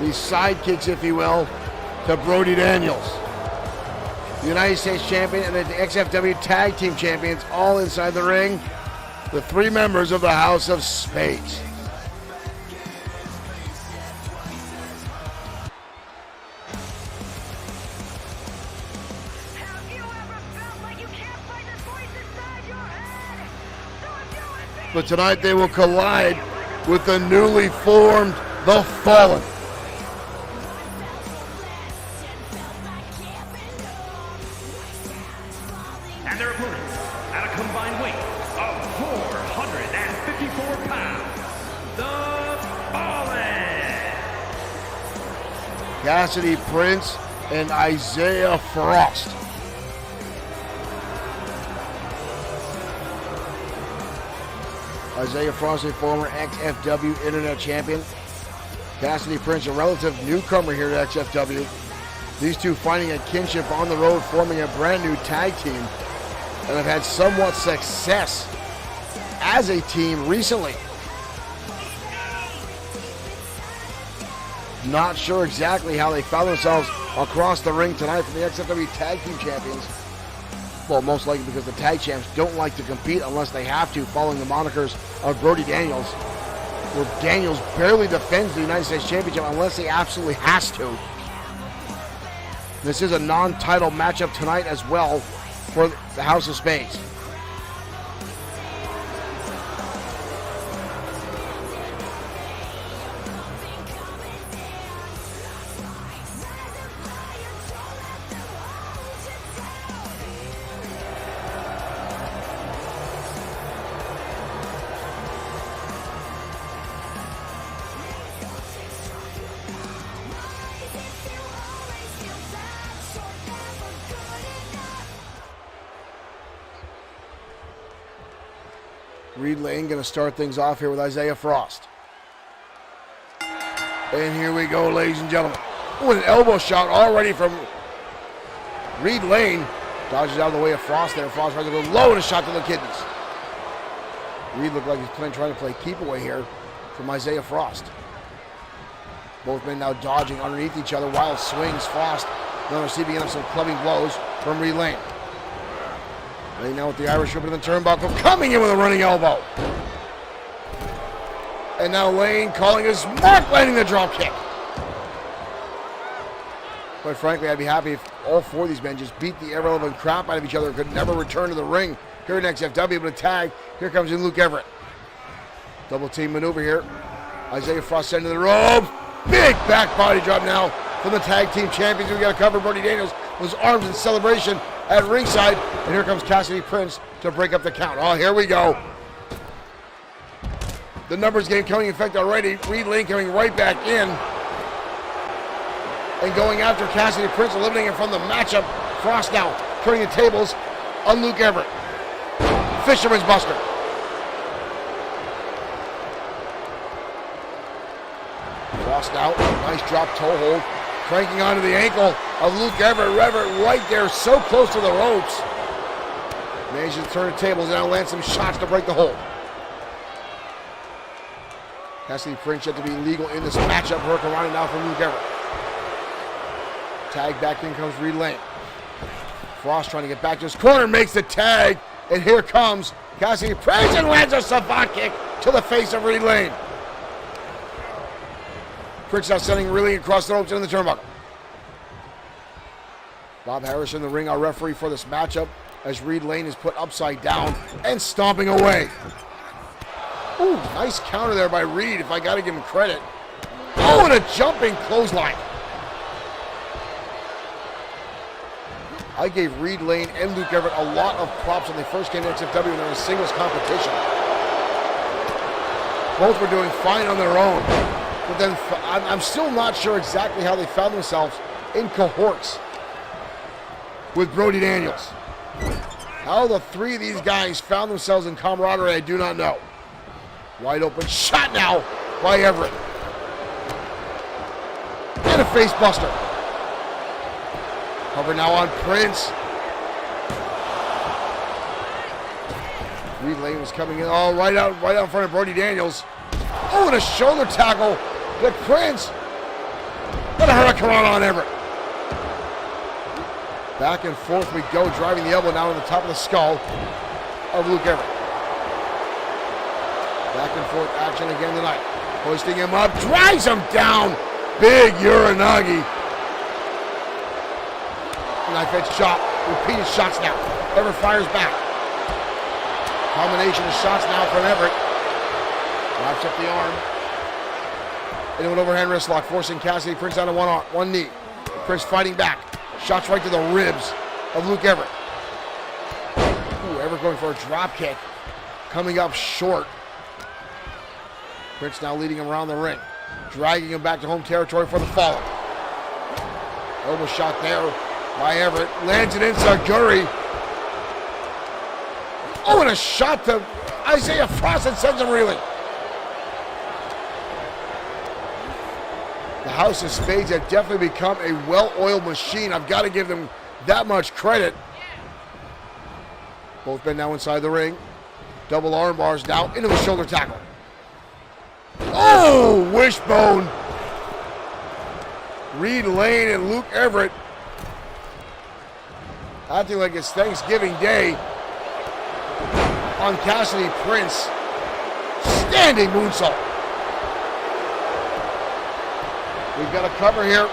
These sidekicks, if you will, to Brody Daniels. The United States Champion and the XFW Tag Team Champions all inside the ring. The three members of the House of Spades. But tonight they will collide with the newly formed The Fallen. And their opponents at a combined weight of 454 pounds. The Fallen. Cassidy Prince and Isaiah Frost. Isaiah Frost, a former XFW Internet Champion. Cassidy Prince, a relative newcomer here at XFW. These two finding a kinship on the road, forming a brand new tag team, and have had somewhat success as a team recently. Not sure exactly how they found themselves across the ring tonight from the XFW Tag Team Champions. Well, most likely because the tag champs don't like to compete unless they have to, following the monikers of Brody Daniels, where Daniels barely defends the United States Championship unless he absolutely has to. This is a non-title matchup tonight as well for the House of Spades. Reed Lane going to start things off here with Isaiah Frost. And here we go, ladies and gentlemen. With an elbow shot already from Reed Lane. Dodges out of the way of Frost there. Frost tries to go low and a shot to the kidneys. Reed looked like he's trying to play keep away here from Isaiah Frost. Both men now dodging underneath each other. Wild swings. Frost now receiving some clubbing blows from Reed Lane. Lane now with the Irish whip in the turnbuckle, coming in with a running elbow. And now Lane calling his mark, landing the drop kick. Quite frankly, I'd be happy if all four of these men just beat the irrelevant crap out of each other and could never return to the ring here in XFW. But a tag, here comes in Luke Everett. Double team maneuver here. Isaiah Frost sent to the rope. Big back body drop now from the tag team champions. We got to cover Brody Daniels with his arms in celebration at ringside. And here comes Cassidy Prince to break up the count. Oh, here we go. The numbers game coming in effect already. Reed Lane coming right back in. And going after Cassidy Prince, eliminating him from the matchup. Frost now turning the tables on Luke Everett. Fisherman's Buster. Frost now, nice drop toe hold. Cranking onto the ankle of Luke Everett. Everett right there, so close to the ropes. Manages to turn the tables and now land some shots to break the hold. Cassidy Prince yet to be legal in this matchup. Hurricane now from Luke Everett. Tag back in comes Reed Lane. Frost trying to get back to his corner, makes the tag, and here comes Cassidy Prince and lands a savant kick to the face of Reed Lane. Prince now sending Reed Lane across the ropes into the turnbuckle. Bob Harris in the ring, our referee for this matchup, as Reed Lane is put upside down and stomping away. Ooh, nice counter there by Reed, if I got to give him credit. Oh, and a jumping clothesline. I gave Reed Lane and Luke Everett a lot of props when they first came to XFW when they were in singles competition. Both were doing fine on their own. But then I'm still not sure exactly how they found themselves in cohorts with Brody Daniels. How the three of these guys found themselves in camaraderie, I do not know. Wide open shot now by Everett. And a face buster. Cover now on Prince. Reed Lane was coming in. Oh, right out in front of Brody Daniels. Oh, and a shoulder tackle to Prince. What a hurricane on Everett. Back and forth we go, driving the elbow now on the top of the skull of Luke Everett. Back and forth action again tonight. Hoisting him up, drives him down. Big Uranagi. Knife edge shot. Repeated shots now. Everett fires back. Combination of shots now from Everett. Wraps up the arm. Into an overhand wrist lock, forcing Cassidy Prince down to one knee. Prince fighting back. Shots right to the ribs of Luke Everett. Ooh, Everett going for a drop kick. Coming up short. Prince now leading him around the ring. Dragging him back to home territory for the follow. Elbow shot there by Everett. Lands it inside Guri. Oh, and a shot to Isaiah Frost and sends him reeling. The House of Spades have definitely become a well-oiled machine. I've got to give them that much credit. Both men now inside the ring. Double arm bars now into the shoulder tackle. Oh, wishbone. Reed Lane and Luke Everett acting like it's Thanksgiving Day on Cassidy Prince. Standing moonsault. We've got a cover here.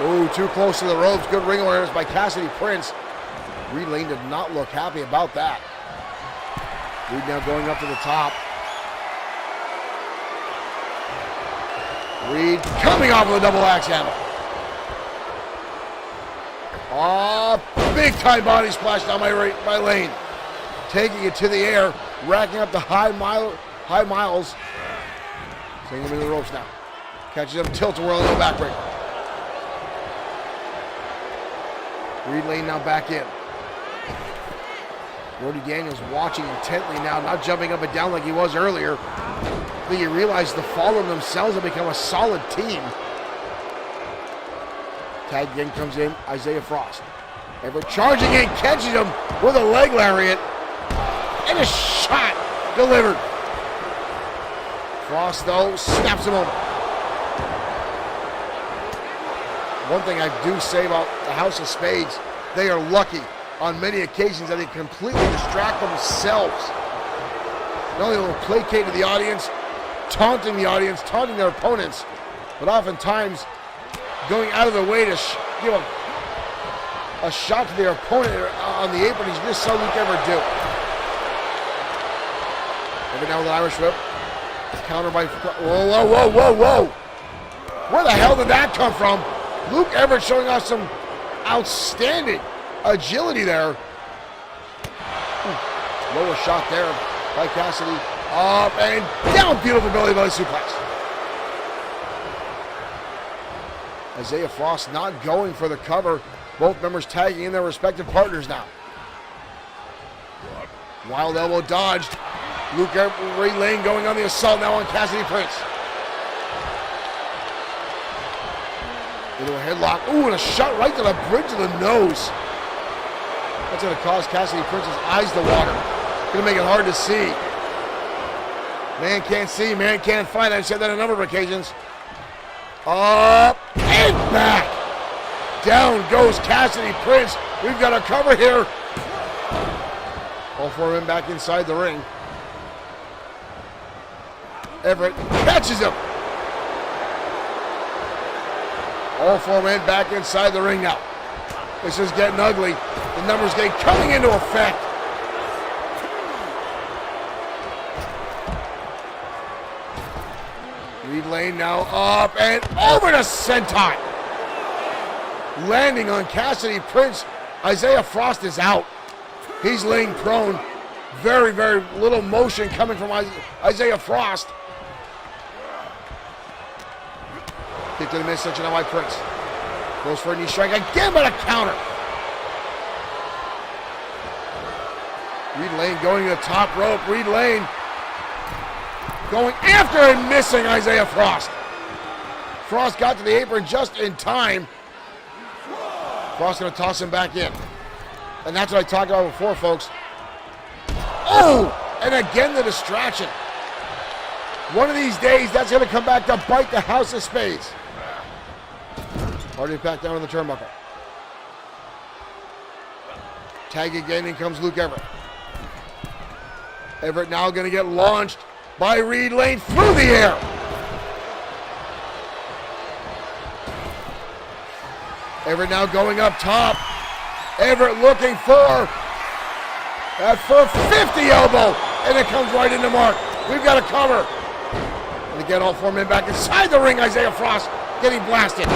Ooh, too close to the ropes. Good ring awareness by Cassidy Prince. Reed Lane did not look happy about that. Reed now going up to the top. Reed coming off with a double axe handle. Oh, big time body splash down by Lane. Taking it to the air, racking up the high miles. Sending him into the ropes now. Catches him, tilt-a-whirl, no backbreaker. Reed Lane now back in. Brody Daniels watching intently now, not jumping up and down like he was earlier. I think he realized the Fallen themselves have become a solid team. Tag again comes in, Isaiah Frost. Everett charging in, catches him with a leg lariat. And a shot delivered. Frost, though, snaps him over. One thing I do say about the House of Spades, they are lucky on many occasions that they completely distract themselves. Not only will placate to the audience, taunting their opponents, but oftentimes going out of their way to give a shot to their opponent on the apron. He's just so Luke Everett do. Everett now with an Irish whip. Counter by... Whoa. Where the hell did that come from? Luke Everett showing us some outstanding agility there. Ooh, lower shot there by Cassidy. Up and down. Beautiful belly suplex. Isaiah Frost not going for the cover. Both members tagging in their respective partners now. Wild elbow dodged. Luke Reed Lane going on the assault now on Cassidy Prince. Into a headlock. Ooh, and a shot right to the bridge of the nose. That's going to cause Cassidy Prince's eyes to water. Going to make it hard to see. Man can't see, man can't find. I've said that a number of occasions. Up and back. Down goes Cassidy Prince. We've got a cover here. All four men back inside the ring. Everett catches him. All four men back inside the ring now. This is getting ugly. The numbers game coming into effect. Lane now up and over to senton. Landing on Cassidy Prince. Isaiah Frost is out. He's laying prone. Very, very little motion coming from Isaiah Frost. Kick to the midsection now by Prince. Goes for a knee strike again, but a counter. Reed Lane going to the top rope. Reed Lane going after and missing Isaiah Frost. Frost got to the apron just in time. Frost going to toss him back in. And that's what I talked about before, folks. Oh! And again the distraction. One of these days, that's going to come back to bite the House of Spades. Hardy back down on the turnbuckle. Tag again, in comes Luke Everett. Everett now going to get launched by Reed Lane through the air. Everett now going up top. Everett looking for that 450 elbow, and it comes right into Mark. We've got a cover. And again, all four men back inside the ring. Isaiah Frost getting blasted.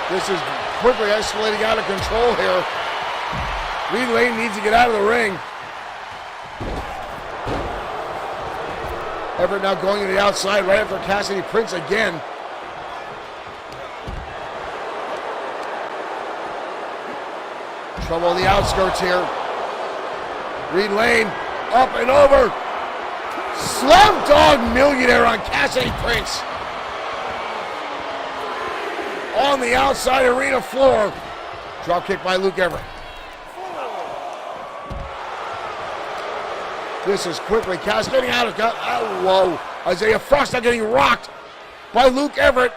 This is quickly escalating out of control here. Reed Lane needs to get out of the ring. Everett now going to the outside right after Cassidy Prince again. Trouble on the outskirts here. Reed Lane up and over. Slam dog millionaire on Cassidy Prince. On the outside arena floor. Drop kick by Luke Everett. This is quickly cascading out of whoa. Isaiah Frost now getting rocked by Luke Everett.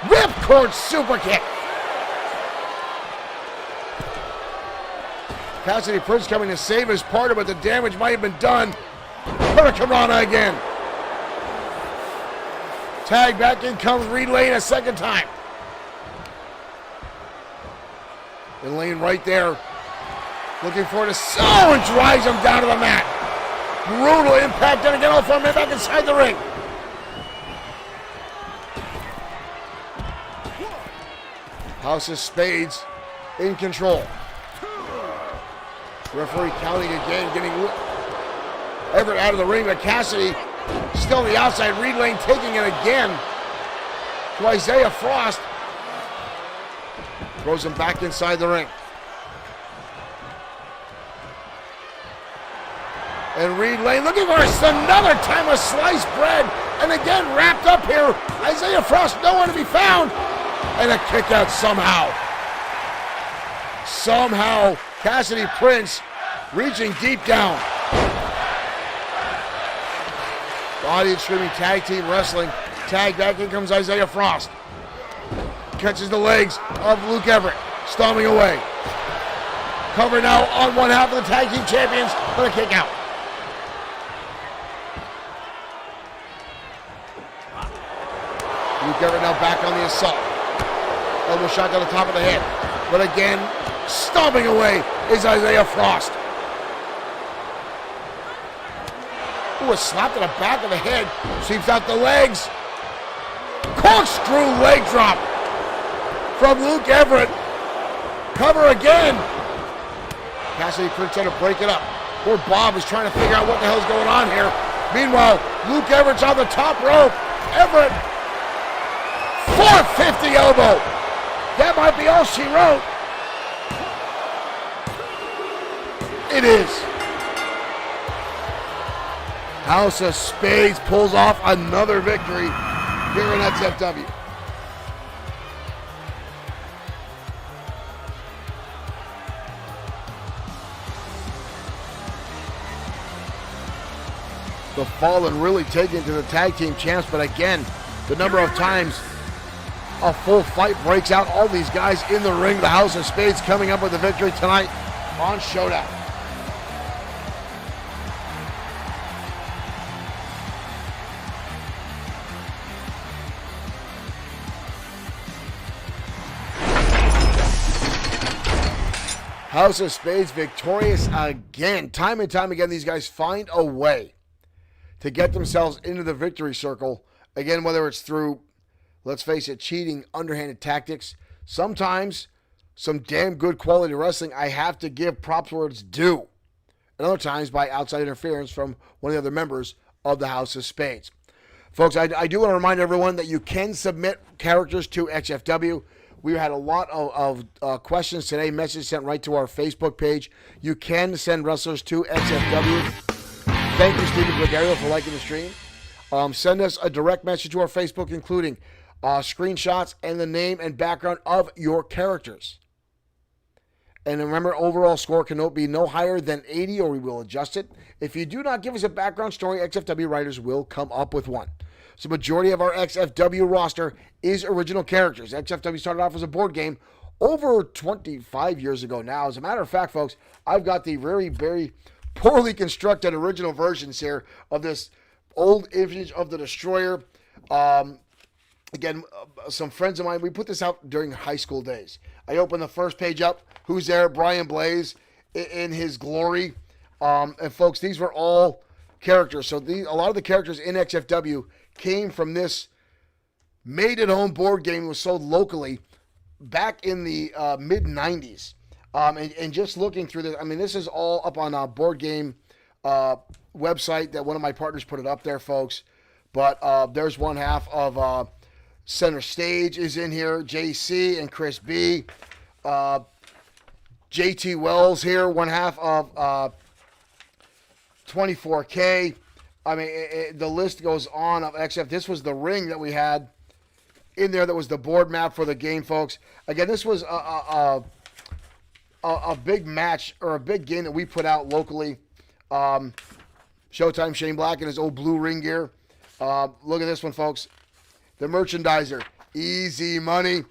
Ripcord super kick. Cassidy Prince coming to save his partner, but the damage might have been done. Hurricanrana again. Tag back in comes Reed Lane a second time. And Lane right there. Looking for it. And drives him down to the mat. Brutal impact. Then again, all four men back inside the ring. House of Spades in control. Referee counting again, getting Everett out of the ring, but Cassidy still on the outside. Reed Lane taking it again to Isaiah Frost. Throws him back inside the ring. And Reed Lane looking for another time a sliced bread. And again wrapped up here. Isaiah Frost nowhere to be found. And a kick out somehow. Somehow Cassidy Prince reaching deep down. Audience screaming tag team wrestling. Tag back, in comes Isaiah Frost. Catches the legs of Luke Everett. Stomping away. Cover now on one half of the tag team champions, but a kick out. Luke Everett now back on the assault. Elbow shot to the top of the head. But again, stomping away is Isaiah Frost. Ooh, a slap to the back of the head. Sweeps out the legs. Corkscrew leg drop from Luke Everett. Cover again. Cassidy Prince trying to break it up. Poor Bob is trying to figure out what the hell's going on here. Meanwhile, Luke Everett's on the top rope. Everett, 450 elbow. That might be all she wrote. It is. House of Spades pulls off another victory here in XFW. The Fallen really taking to the tag team champs, but again, the number of times a full fight breaks out, all these guys in the ring. The House of Spades coming up with the victory tonight on Showdown. House of Spades victorious again. Time and time again, these guys find a way to get themselves into the victory circle. Again, whether it's through, let's face it, cheating, underhanded tactics, sometimes some damn good quality wrestling. I have to give props where it's due. And other times by outside interference from one of the other members of the House of Spades. Folks, I do want to remind everyone that you can submit characters to XFW. We had a lot of questions today, messages sent right to our Facebook page. You can send wrestlers to XFW. Thank you, Stephen Gregario, for liking the stream. Send us a direct message to our Facebook, including screenshots and the name and background of your characters. And remember, overall score can be no higher than 80, or we will adjust it. If you do not give us a background story, XFW writers will come up with one. So the majority of our XFW roster is original characters. XFW started off as a board game over 25 years ago now. As a matter of fact, folks, I've got the very, very poorly constructed original versions here of this old image of the Destroyer. Again, some friends of mine, we put this out during high school days. I open the first page up. Who's there? Brian Blaze in his glory. And folks, these were all characters. So a lot of the characters in XFW came from this made-at-home board game that was sold locally back in the mid-90s. And just looking through this, I mean, this is all up on a board game website that one of my partners put it up there, folks. But there's one half of Center Stage is in here, JC and Chris B. JT Wells here, one half of 24K. I mean, the list goes on of XF. This was the ring that we had in there that was the board map for the game, folks. Again, this was a big match or a big game that we put out locally. Showtime Shane Black in his old blue ring gear. Look at this one, folks. The merchandiser, Easy Money.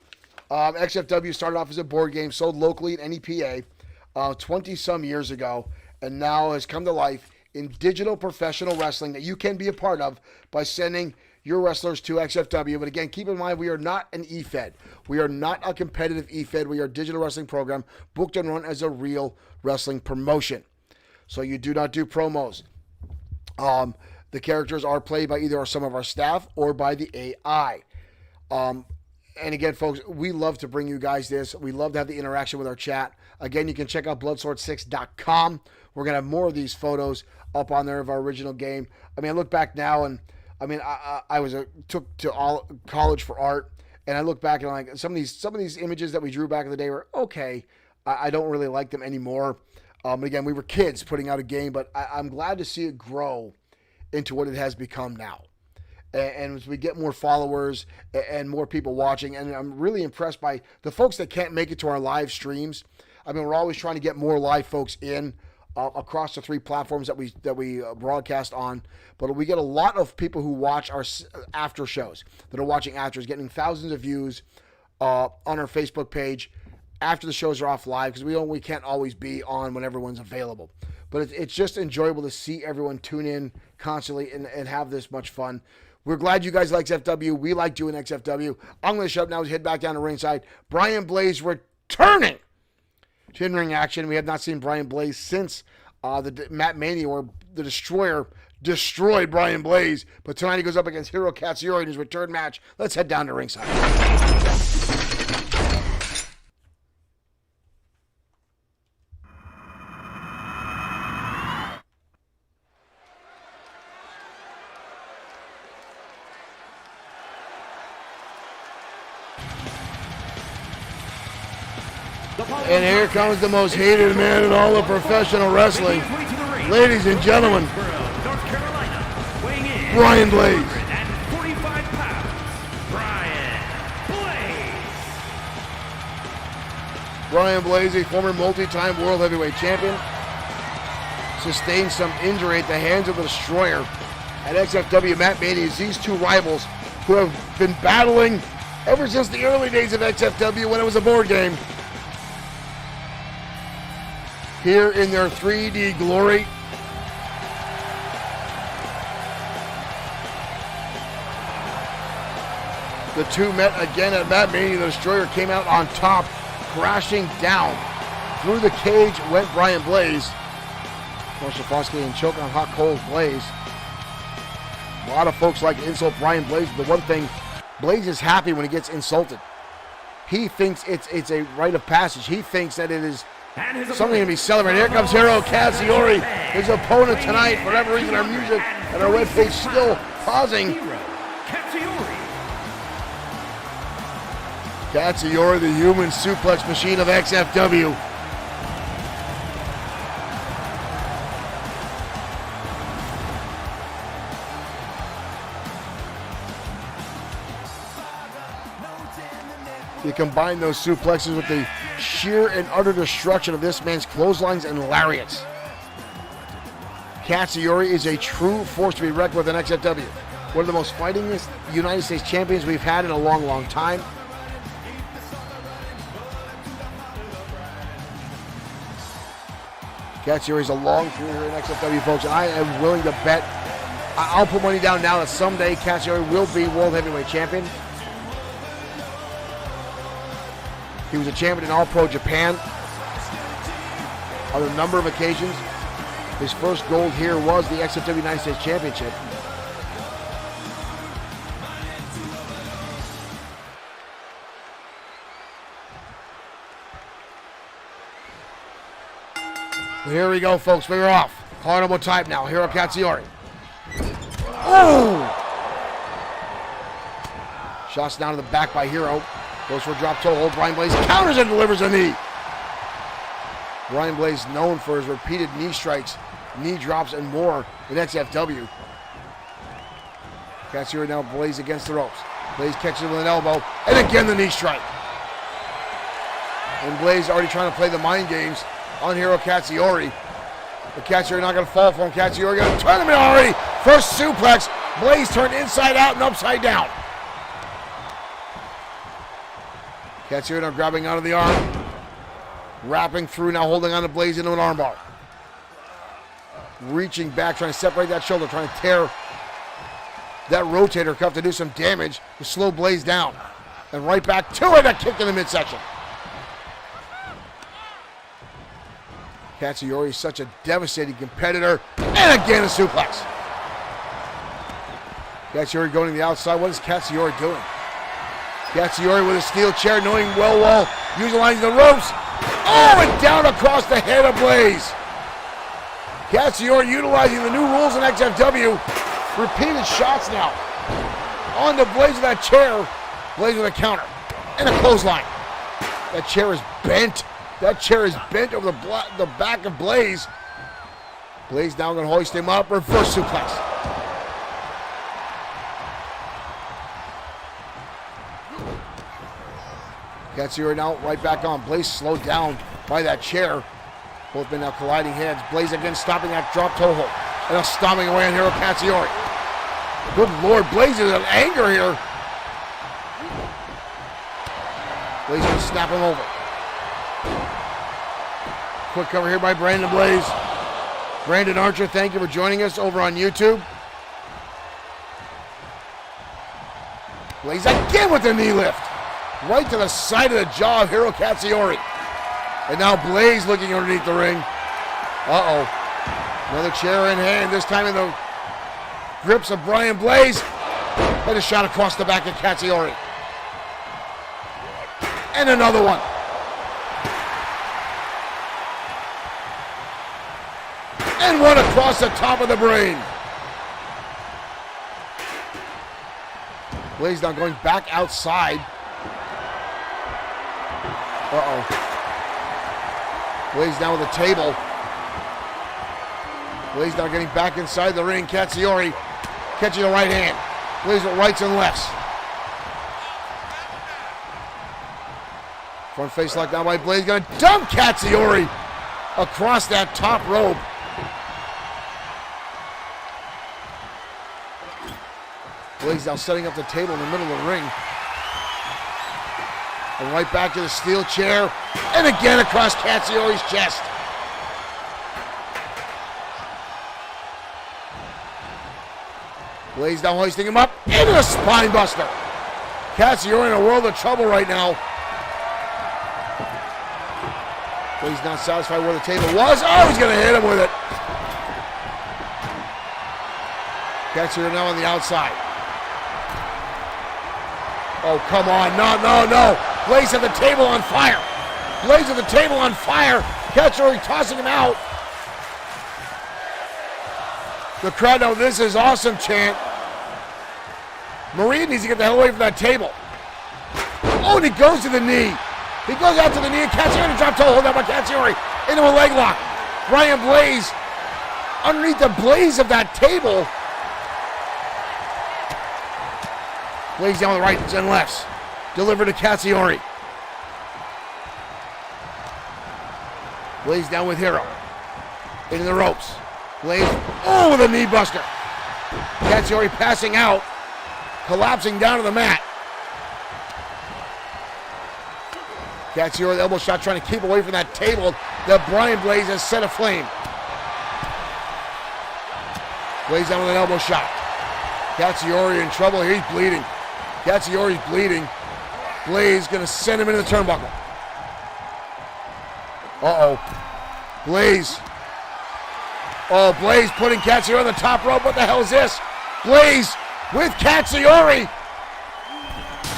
XFW started off as a board game sold locally in NEPA 20-some years ago, and now has come to life in digital professional wrestling that you can be a part of by sending your wrestlers to XFW. But again, keep in mind, we are not an E-Fed. We are not a competitive E-Fed. We are a digital wrestling program booked and run as a real wrestling promotion. So you do not do promos. The characters are played by either some of our staff or by the AI. And again, folks, we love to bring you guys this. We love to have the interaction with our chat. Again, you can check out Bloodsword6.com. We're going to have more of these photos up on there of our original game. I mean, I look back now, and I mean, I took to college for art, and I look back and like some of these images that we drew back in the day were okay. I don't really like them anymore. Again, we were kids putting out a game, but I'm glad to see it grow into what it has become now. And as we get more followers and more people watching, and I'm really impressed by the folks that can't make it to our live streams. I mean, we're always trying to get more live folks in across the 3 platforms that we broadcast on. But we get a lot of people who watch our after shows that are watching afters, getting thousands of views on our Facebook page after the shows are off live, because we can't always be on when everyone's available. But it's just enjoyable to see everyone tune in constantly and have this much fun. We're glad you guys like XFW. We like doing XFW. I'm going to shut up now. Head back down to ringside. Brian Blaze returning to in-ring action. We have not seen Brian Blaze since the Matt Mania, where the Destroyer destroyed Brian Blaze. But tonight he goes up against Hiro Katsuyori in his return match. Let's head down to ringside. And here comes the most hated man in all of professional wrestling. Ladies and gentlemen, Brian Blaze. 45 pounds, Brian Blaze. Brian Blaze, a former multi-time world heavyweight champion, sustained some injury at the hands of the Destroyer at XFW Matt Mania. These two rivals who have been battling ever since the early days of XFW when it was a board game. Here in their 3D glory. The two met again at Matt Mania. The Destroyer came out on top, crashing down Through the cage went Brian Blaze. Marshall Fox getting choked on hot coals Blaze. A lot of folks like to insult Brian Blaze. The one thing, Blaze is happy when he gets insulted. He thinks it's a rite of passage. He thinks that it is something to be celebrated. Here comes Hiro Katsuyori, his opponent tonight. For whatever reason, our music and our webpage still pausing. Katsuyori, the human suplex machine of XFW. You combine those suplexes with the sheer and utter destruction of this man's clotheslines and lariats. Katsuyori is a true force to be reckoned with in XFW. One of the most fightingest United States champions we've had in a long, long time. Katsuyori's a long career here in XFW, folks, and I am willing to bet, I'll put money down now that someday Katsuyori will be World Heavyweight Champion. He was a champion in All-Pro Japan on a number of occasions. His first gold here was the XFW United States Championship. Here we go, folks. We're off. Carnival type now. Hiro Katsuyori. Oh! Shots down to the back by Hiro. Goes for a drop toe hold. Brian Blaze counters and delivers a knee. Brian Blaze known for his repeated knee strikes, knee drops, and more in XFW. Katsuyori now Blaze against the ropes. Blaze catches him with an elbow, and again the knee strike. And Blaze already trying to play the mind games on Hiro Katsuyori. But Katsuyori not going to fall for him. Katsuyori going to turn him in already. First suplex. Blaze turned inside out and upside down. Katsuyori now grabbing out of the arm. Wrapping through, now holding on to Blaze into an armbar. Reaching back, trying to separate that shoulder, trying to tear that rotator cuff to do some damage to slow Blaze down. And right back to it, a kick in the midsection. Katsuyori is such a devastating competitor. And again, a suplex. Katsuyori going to the outside. What is Katsuyori doing? Katsuyori with a steel chair, knowing well, utilizing the ropes. Oh, and down across the head of Blaze. Katsuyori utilizing the new rules in XFW. Repeated shots now. On to Blaze with that chair. Blaze with a counter. And a clothesline. That chair is bent. That chair is bent over the back of Blaze. Blaze now going to hoist him up. Reverse suplex. Katsuyori now right back on. Blaze slowed down by that chair. Both men now colliding heads. Blaze again stopping that drop toe hold. And now stomping away on Hiro Katsuyori. Good Lord, Blaze is in anger here. Blaze going to snap him over. Quick cover here by Brandon Blaze. Brandon Archer, thank you for joining us over on YouTube. Blaze again with the knee lift. Right to the side of the jaw of Hiro Katsuyori. And now Blaze looking underneath the ring. Uh-oh. Another chair in hand, this time in the grips of Brian Blaze. And a shot across the back of Katsuyori. And another one. And one across the top of the brain. Blaze now going back outside. Uh-oh. Blaze down with a table. Blaze now getting back inside the ring. Katsuyori catching the right hand. Blaze with rights and lefts. Front face lock down by Blaze. Going to dump Katsuyori across that top rope. Blaze now setting up the table in the middle of the ring. And right back to the steel chair. And again across Katsuyori's chest. Blaze now hoisting him up into the spine buster. Katsuyori in a world of trouble right now. He's not satisfied where the table was. Oh, he's going to hit him with it. Katsuyori now on the outside. Oh, come on. No. Blaze at the table on fire. Blaze at the table on fire. Katsuyori tossing him out. The crowd, now this is awesome chant. Maria needs to get the hell away from that table. Oh, and he goes to the knee. He goes out to the knee, and Katsuyori drop toe, hold out by Katsuyori into a leg lock. Brian Blaze underneath the blaze of that table. Blaze down the rights and lefts. Delivered to Katsuyori. Blaze down with Hero. Into the ropes. Blaze, oh, with a knee buster. Katsuyori passing out. Collapsing down to the mat. Katsuyori, the elbow shot, trying to keep away from that table that Brian Blaze has set aflame. Blaze down with an elbow shot. Katsuyori in trouble here. He's bleeding. Katsuyori's bleeding. Blaze going to send him into the turnbuckle. Uh-oh. Blaze. Oh, Blaze putting Katsuyori on the top rope. What the hell is this? Blaze with Katsuyori.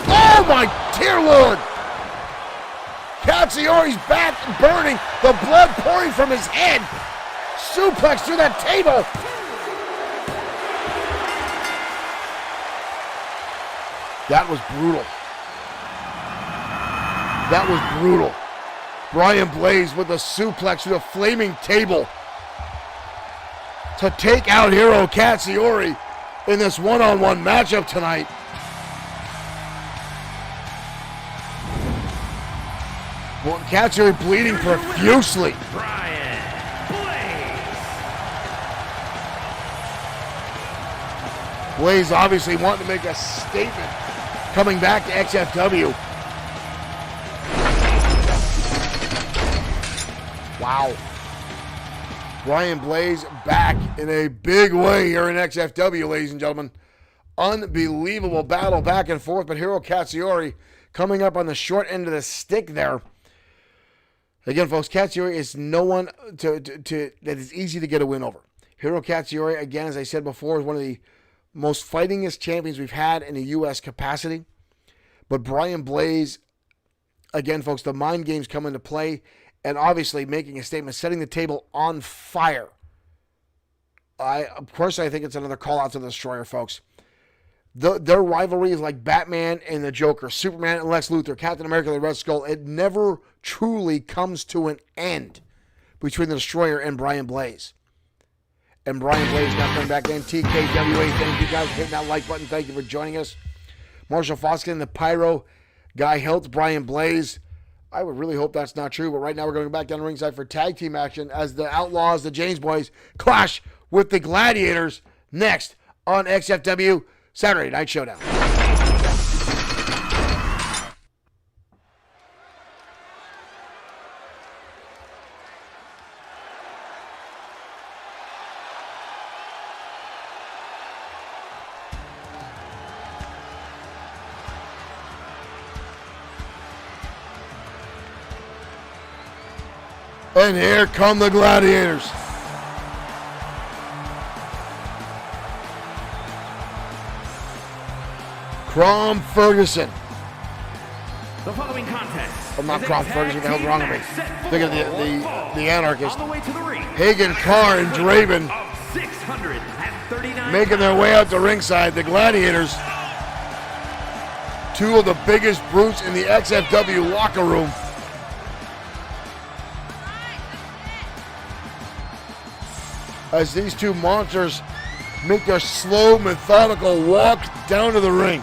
Oh, my dear Lord. Katsuyori's back burning. The blood pouring from his head. Suplex through that table. That was brutal. That was brutal. Brian Blaze with a suplex through a flaming table to take out Hiro Katsuyori in this one-on-one matchup tonight. Well, Katsuyori bleeding profusely. Brian Blaze. Blaze obviously wanting to make a statement coming back to XFW. Wow. Brian Blaze back in a big way here in XFW, ladies and gentlemen. Unbelievable battle back and forth, but Hiro Katsuyori coming up on the short end of the stick there. Again, folks, Katsuyori is no one that is easy to get a win over. Hiro Katsuyori, again, as I said before, is one of the most fightingest champions we've had in a U.S. capacity. But Brian Blaze, again, folks, the mind games come into play, and obviously making a statement, setting the table on fire. Of course, I think it's another call out to the Destroyer, folks. Their rivalry is like Batman and the Joker, Superman and Lex Luthor, Captain America and the Red Skull. It never truly comes to an end between the Destroyer and Brian Blaze. And Brian Blaze now coming back in. TKWA, thank you guys for hitting that like button. Thank you for joining us. Marshall Foskin, the Pyro guy, helped Brian Blaze. I would really hope that's not true, but right now we're going back down to ringside for tag team action as the Outlaws, the James Boys, clash with the Gladiators next on XFW Saturday Night Showdown. And here come the Gladiators. Crom Ferguson. The following contest. I'm not Crom Ferguson. What the hell's wrong with me? Think of the Anarchist. On the way to the ring. Hagen, Carr, and Draven Of 639 making their way out to ringside. The Gladiators, two of the biggest brutes in the XFW locker room. As these two monsters make their slow, methodical walk down to the ring.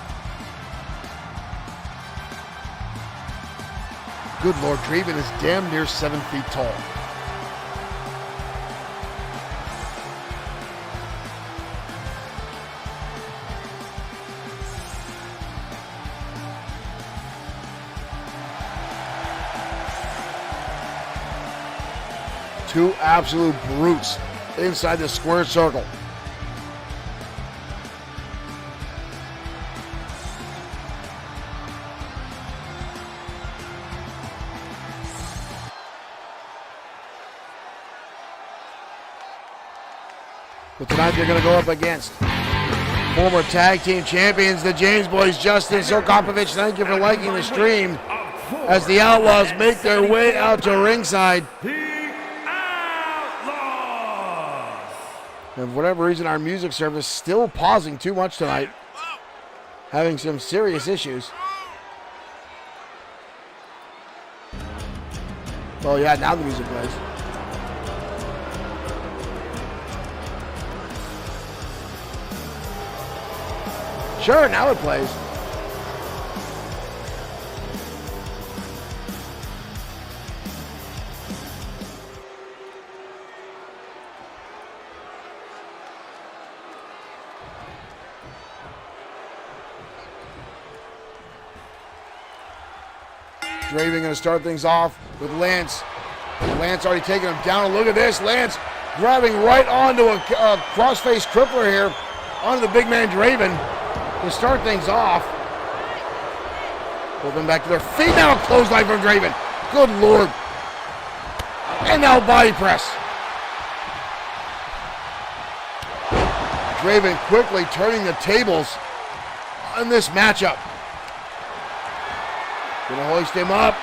Good Lord, Draven is damn near 7 feet tall. Two absolute brutes inside the square circle. But tonight they're going to go up against former tag team champions, the James Boys, Justin Sokopovich. Thank you for liking the stream as the Outlaws make their way out to ringside. The Outlaws. And for whatever reason, our music service still pausing too much tonight. Having some serious issues. Oh yeah, now the music plays. Sure, now it plays. Draven going to start things off with Lance. Lance already taking him down. Look at this. Lance grabbing right onto a crossface crippler here. Onto the big man Draven to start things off. Pull them back to their feet. Now a clothesline from Draven. Good Lord. And now body press. Draven quickly turning the tables on this matchup. Gonna hoist him up.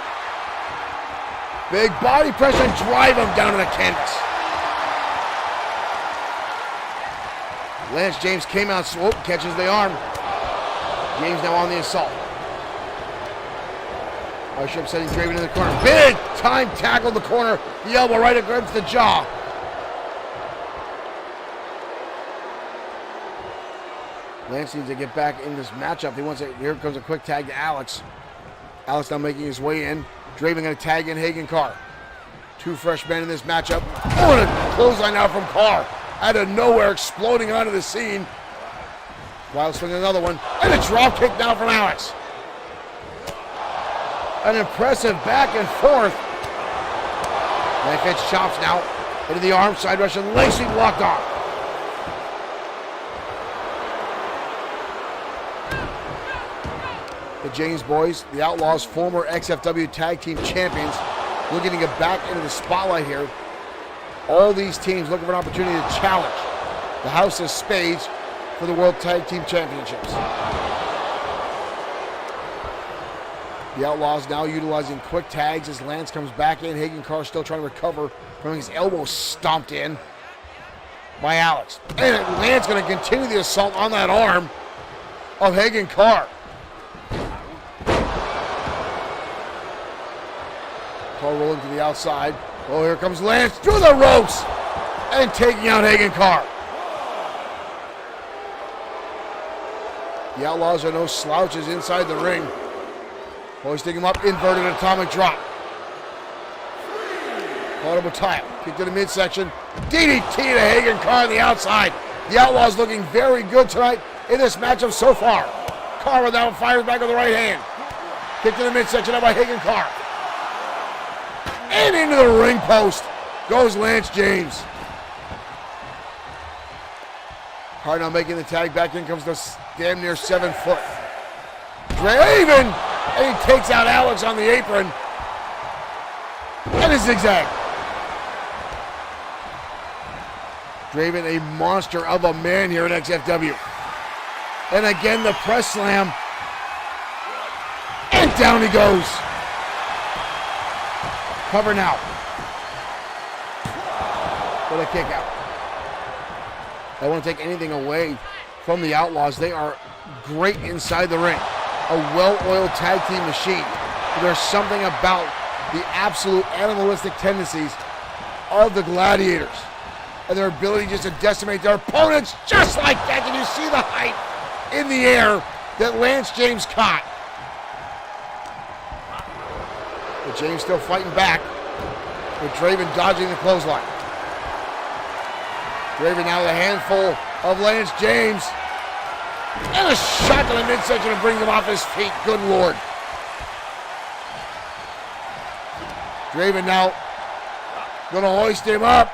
Big body press and drive him down to the canvas. Lance James came out, swoop, catches the arm. James now on the assault. Bishop setting Draven in the corner. Big time tackle in the corner. The elbow right against the jaw. Lance needs to get back in this matchup. He wants it. Here comes a quick tag to Alex. Alex now making his way in. Draven going to tag in Hagen Carr. Two fresh men in this matchup. Oh, and a clothesline now from Carr. Out of nowhere, exploding onto the scene. Wild swing another one. And a drop kick now from Alex. An impressive back and forth. Knife edge chops now. Into the arm, side rush, and leg sweep locked on. The James Boys, the Outlaws, former XFW Tag Team Champions, looking to get back into the spotlight here. All these teams looking for an opportunity to challenge the House of Spades for the World Tag Team Championships. The Outlaws now utilizing quick tags as Lance comes back in. Hagen Carr still trying to recover from his elbow stomped in by Alex. And Lance going to continue the assault on that arm of Hagen Carr. Carr rolling to the outside. Oh, here comes Lance through the ropes and taking out Hagen Carr. The Outlaws are no slouches inside the ring. Hoisting him up, inverted atomic drop. Audible tile, kick to the midsection. DDT to Hagen Carr on the outside. The Outlaws looking very good tonight in this matchup so far. Carr with that fires back with the right hand. Kick to the midsection up by Hagen Carr. And into the ring post goes Lance James. Carr now making the tag. Back in comes the damn near 7 foot. Draven, and he takes out Alex on the apron. And a zigzag. Draven, a monster of a man here at XFW. And again, the press slam. And down he goes. Cover now. What a kick out. I don't want to take anything away from the Outlaws. They are great inside the ring. A well-oiled tag team machine. There's something about the absolute animalistic tendencies of the Gladiators and their ability just to decimate their opponents just like that. Can you see the height in the air that Lance James caught? But James still fighting back with Draven dodging the clothesline. Draven now with a handful of Lance James. And a shot to the midsection to bring him off his feet. Good Lord. Draven now going to hoist him up.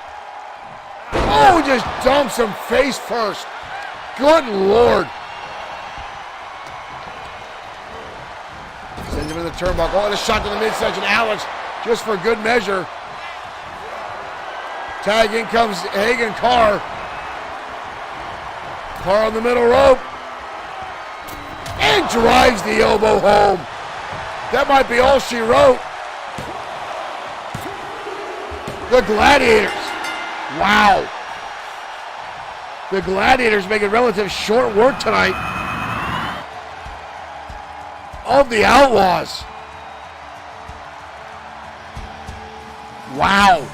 Oh, just dumps him face first. Good Lord. Sends him in the turnbuckle. Oh, and a shot to the midsection. Alex, just for good measure. Tag in comes Hagen Carr. Par on the middle rope. And drives the elbow home. That might be all she wrote. The Gladiators. Wow. The Gladiators making relative short work tonight of the Outlaws. Wow.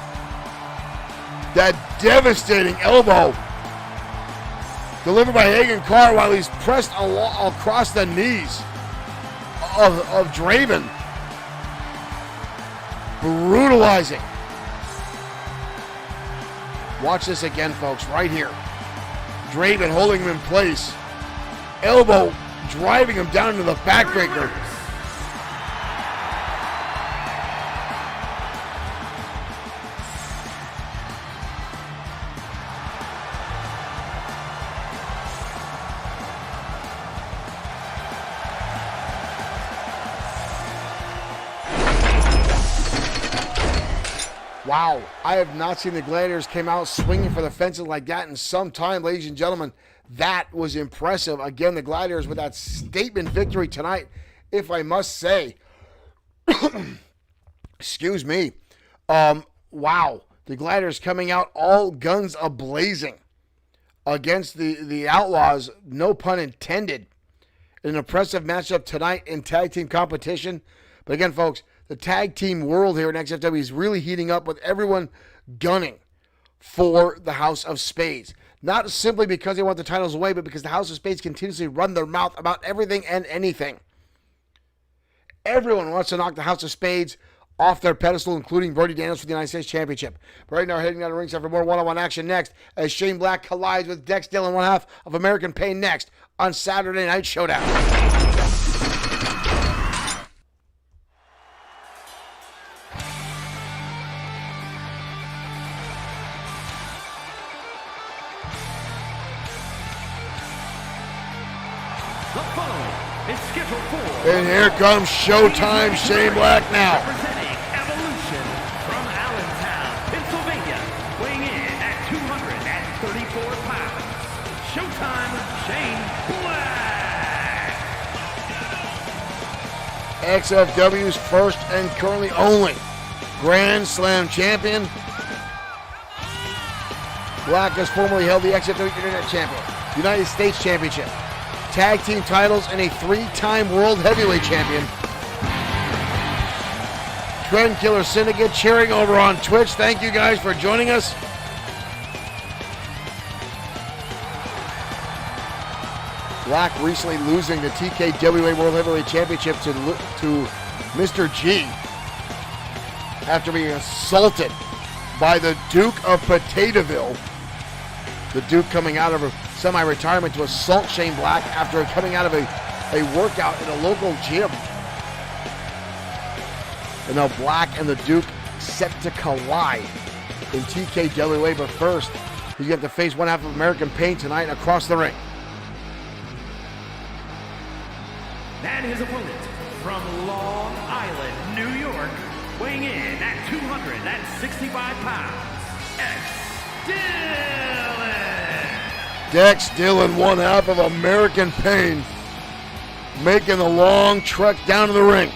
That devastating elbow delivered by Hagen Carr while he's pressed across the knees of Draven. Brutalizing. Watch this again, folks, right here. Draven holding him in place. Elbow driving him down to the backbreaker. Wow, I have not seen the Gladiators came out swinging for the fences like that in some time, ladies and gentlemen. That was impressive. Again, the Gladiators with that statement victory tonight, if I must say. Excuse me. Wow, the Gladiators coming out all guns a-blazing against the Outlaws, no pun intended. An impressive matchup tonight in tag team competition. But again, folks, the tag team world here in XFW is really heating up with everyone gunning for the House of Spades. Not simply because they want the titles away, but because the House of Spades continuously run their mouth about everything and anything. Everyone wants to knock the House of Spades off their pedestal, including Brody Daniels for the United States Championship. But right now, heading down the ringside for more one-on-one action next, as Shane Black collides with Dex Dillon, one half of American Pain, next on Saturday Night Showdown. And here comes Showtime, Shane Black now. Representing Evolution from Allentown, Pennsylvania, weighing in at 234 pounds. Showtime, Shane Black. XFW's first and currently only Grand Slam champion. Black has formerly held the XFW Internet Champion, United States Championship, tag team titles, and a 3-time World Heavyweight Champion. Trend Killer Syndicate cheering over on Twitch. Thank you guys for joining us. Black recently losing the TKWA World Heavyweight Championship to Mr. G after being assaulted by the Duke of Potatoeville. The Duke coming out of a semi-retirement to assault Shane Black after coming out of a workout in a local gym. And now Black and the Duke set to collide in TKWA, but first, he's got to face one half of American Pain tonight across the ring. And his opponent from Long Island, New York, weighing in at 265 pounds, X Dillon. Dex Dillon, one half of American Pain, making the long trek down to the ring.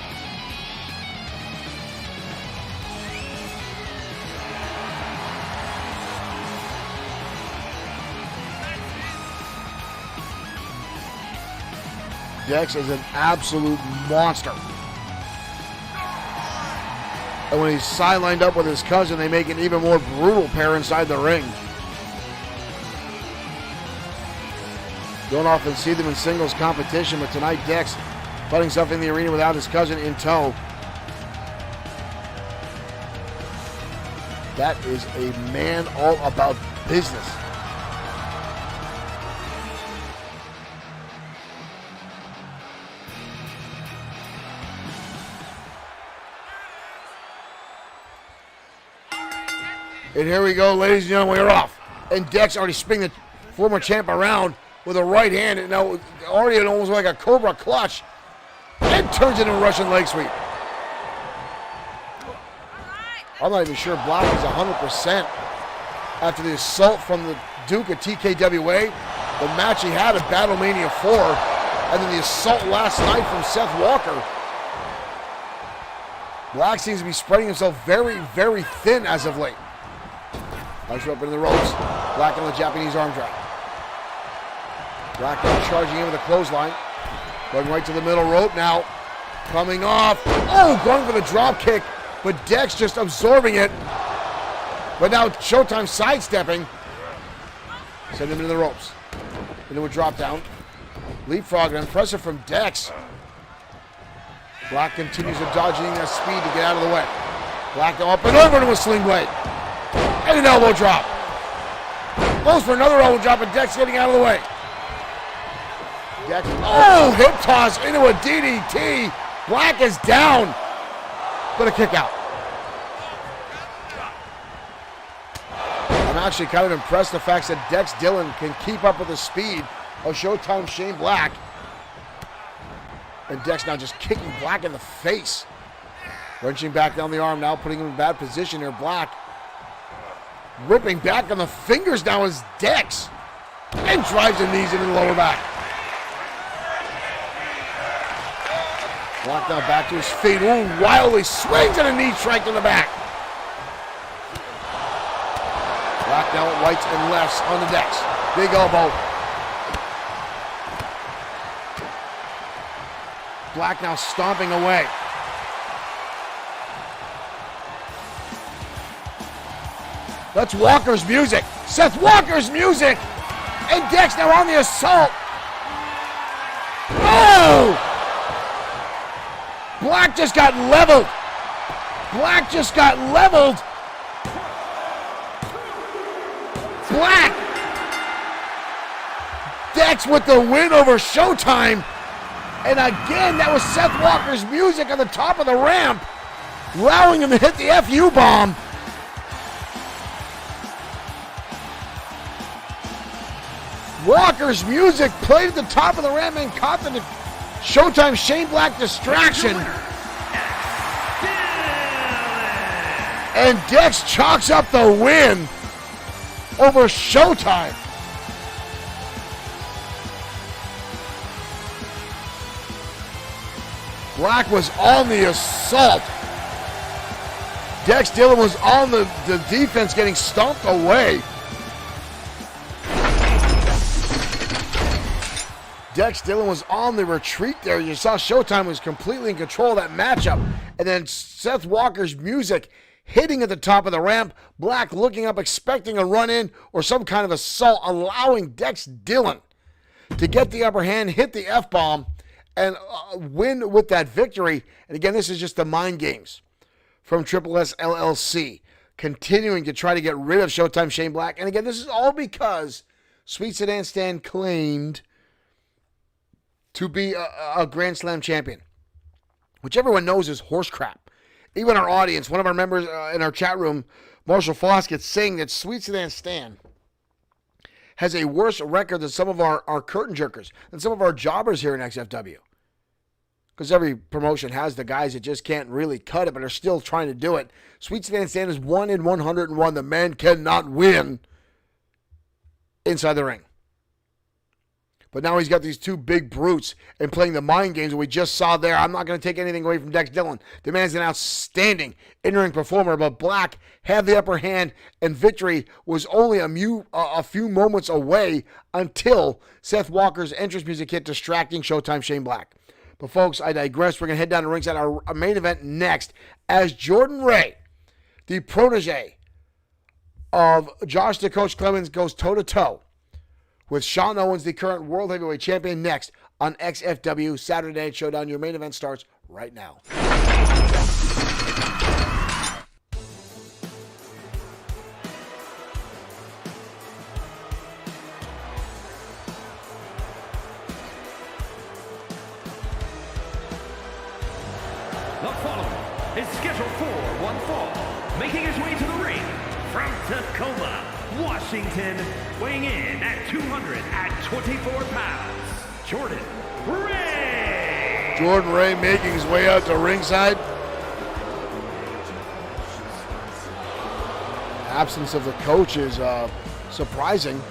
Dex is an absolute monster. And when he's sidelined up with his cousin, they make an even more brutal pair inside the ring. Don't often see them in singles competition, but tonight Dex fighting himself in the arena without his cousin in tow. That is a man all about business. And here we go, ladies and gentlemen, we're off. And Dex already spinning the former champ around with a right hand, and now already almost like a Cobra clutch, and turns it into a Russian leg sweep. I'm not even sure Black is 100% after the assault from the Duke at TKWA. the match he had at Battlemania 4, and then the assault last night from Seth Walker. Black seems to be spreading himself very, very thin as of late. Nice up into the ropes. Black on the Japanese arm drag. Black now charging in with a clothesline. Going right to the middle rope now. Coming off. Oh, going for the drop kick, but Dex just absorbing it. But now Showtime sidestepping. Send him into the ropes. Into a drop down. Leapfrog, impressive from Dex. Black continues to dodging that speed to get out of the way. Black now up and over to a sling blade. And an elbow drop. Goes for another elbow drop, and Dex getting out of the way. Dex, oh, hip toss into a DDT. Black is down. But a kick out. I'm actually kind of impressed the fact that Dex Dillon can keep up with the speed of Showtime Shane Black. And Dex now just kicking Black in the face. Wrenching back down the arm now, putting him in a bad position here. Black ripping back on the fingers now is Dex. And drives the knees into the lower back. Black now back to his feet. Ooh, wildly swings and a knee strike to the back. Black now at rights and lefts on the Dex. Big elbow. Black now stomping away. That's Walker's music. Seth Walker's music. And Dex now on the assault. Oh! Black just got leveled. Black just got leveled. Black. Dex with the win over Showtime. And again, that was Seth Walker's music on the top of the ramp, allowing him to hit the FU bomb. Walker's music played at the top of the ramp and caught the Showtime Shane Black distraction. And Dex chalks up the win over Showtime. Black was on the assault. Dex Dillon was on the defense, getting stomped away. Dex Dillon was on the retreat there. You saw Showtime was completely in control of that matchup. And then Seth Walker's music hitting at the top of the ramp. Black looking up, expecting a run-in or some kind of assault, allowing Dex Dillon to get the upper hand, hit the F-bomb, and win with that victory. And again, this is just the mind games from Triple S LLC, continuing to try to get rid of Showtime Shane Black. And again, this is all because Sweet Sedan Stan claimed to be a Grand Slam champion, which everyone knows is horse crap. Even our audience, one of our members in our chat room, Marshall Foskett, saying that Sweet Sedan Stan has a worse record than some of our curtain jerkers, than some of our jobbers here in XFW. Because every promotion has the guys that just can't really cut it, but are still trying to do it. Sweet Sedan Stan is 1 in 101. The man cannot win inside the ring. But now he's got these two big brutes and playing the mind games that we just saw there. I'm not going to take anything away from Dex Dillon. The man's an outstanding in-ring performer, but Black had the upper hand, and victory was only a few moments away until Seth Walker's entrance music hit, distracting Showtime Shane Black. But folks, I digress. We're going to head down to ringside, our main event next, as Jordan Ray, the protege of Josh the Coach Clemens, goes toe-to-toe with Sean Owens, the current World Heavyweight Champion, next on XFW Saturday Night Showdown. Your main event starts right now. The following is scheduled for one fall, making his way to the ring from Tacoma, Washington, weighing in at 224 pounds, Jordan Ray. Jordan Ray making his way out to ringside. Absence of the coach is surprising.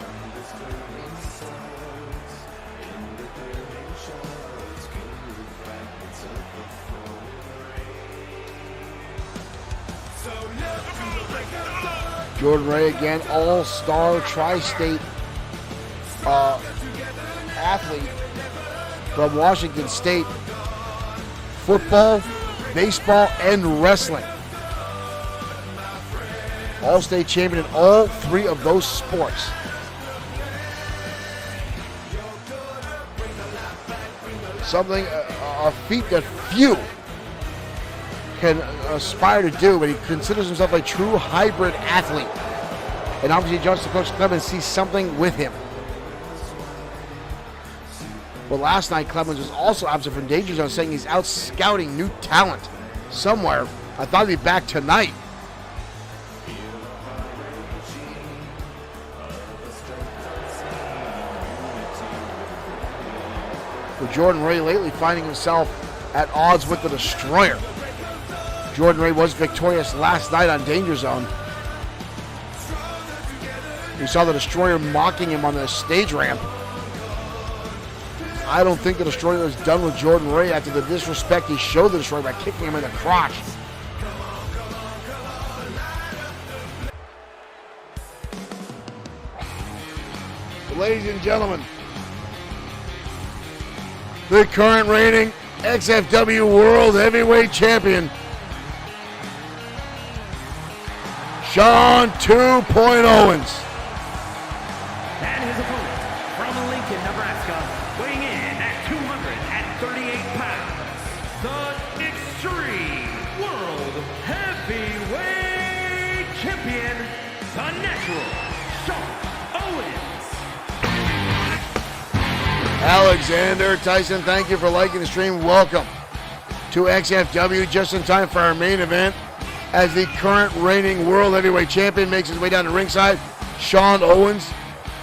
Jordan Ray again, all-star tri-state athlete from Washington State. Football, baseball, and wrestling. All-state champion in all three of those sports. Something, a feat that few can aspire to do, but he considers himself a true hybrid athlete. And obviously, Justice Coach Clemens sees something with him. But last night, Clemens was also absent from Danger Zone, saying he's out scouting new talent somewhere. I thought he'd be back tonight. With Jordan Ray lately finding himself at odds with the Destroyer. Jordan Ray was victorious last night on Danger Zone. We saw the Destroyer mocking him on the stage ramp. I don't think the Destroyer is done with Jordan Ray after the disrespect he showed the Destroyer by kicking him in the crotch. Ladies and gentlemen, the current reigning XFW World Heavyweight Champion, Sean 2.0 Owens. And his opponent from Lincoln, Nebraska, weighing in at 238 pounds, the Extreme World Heavyweight Champion, the Natural, Sean Owens. Alexander Tyson, thank you for liking the stream. Welcome to XFW, just in time for our main event. As the current reigning World Heavyweight Champion makes his way down to ringside, Sean Owens,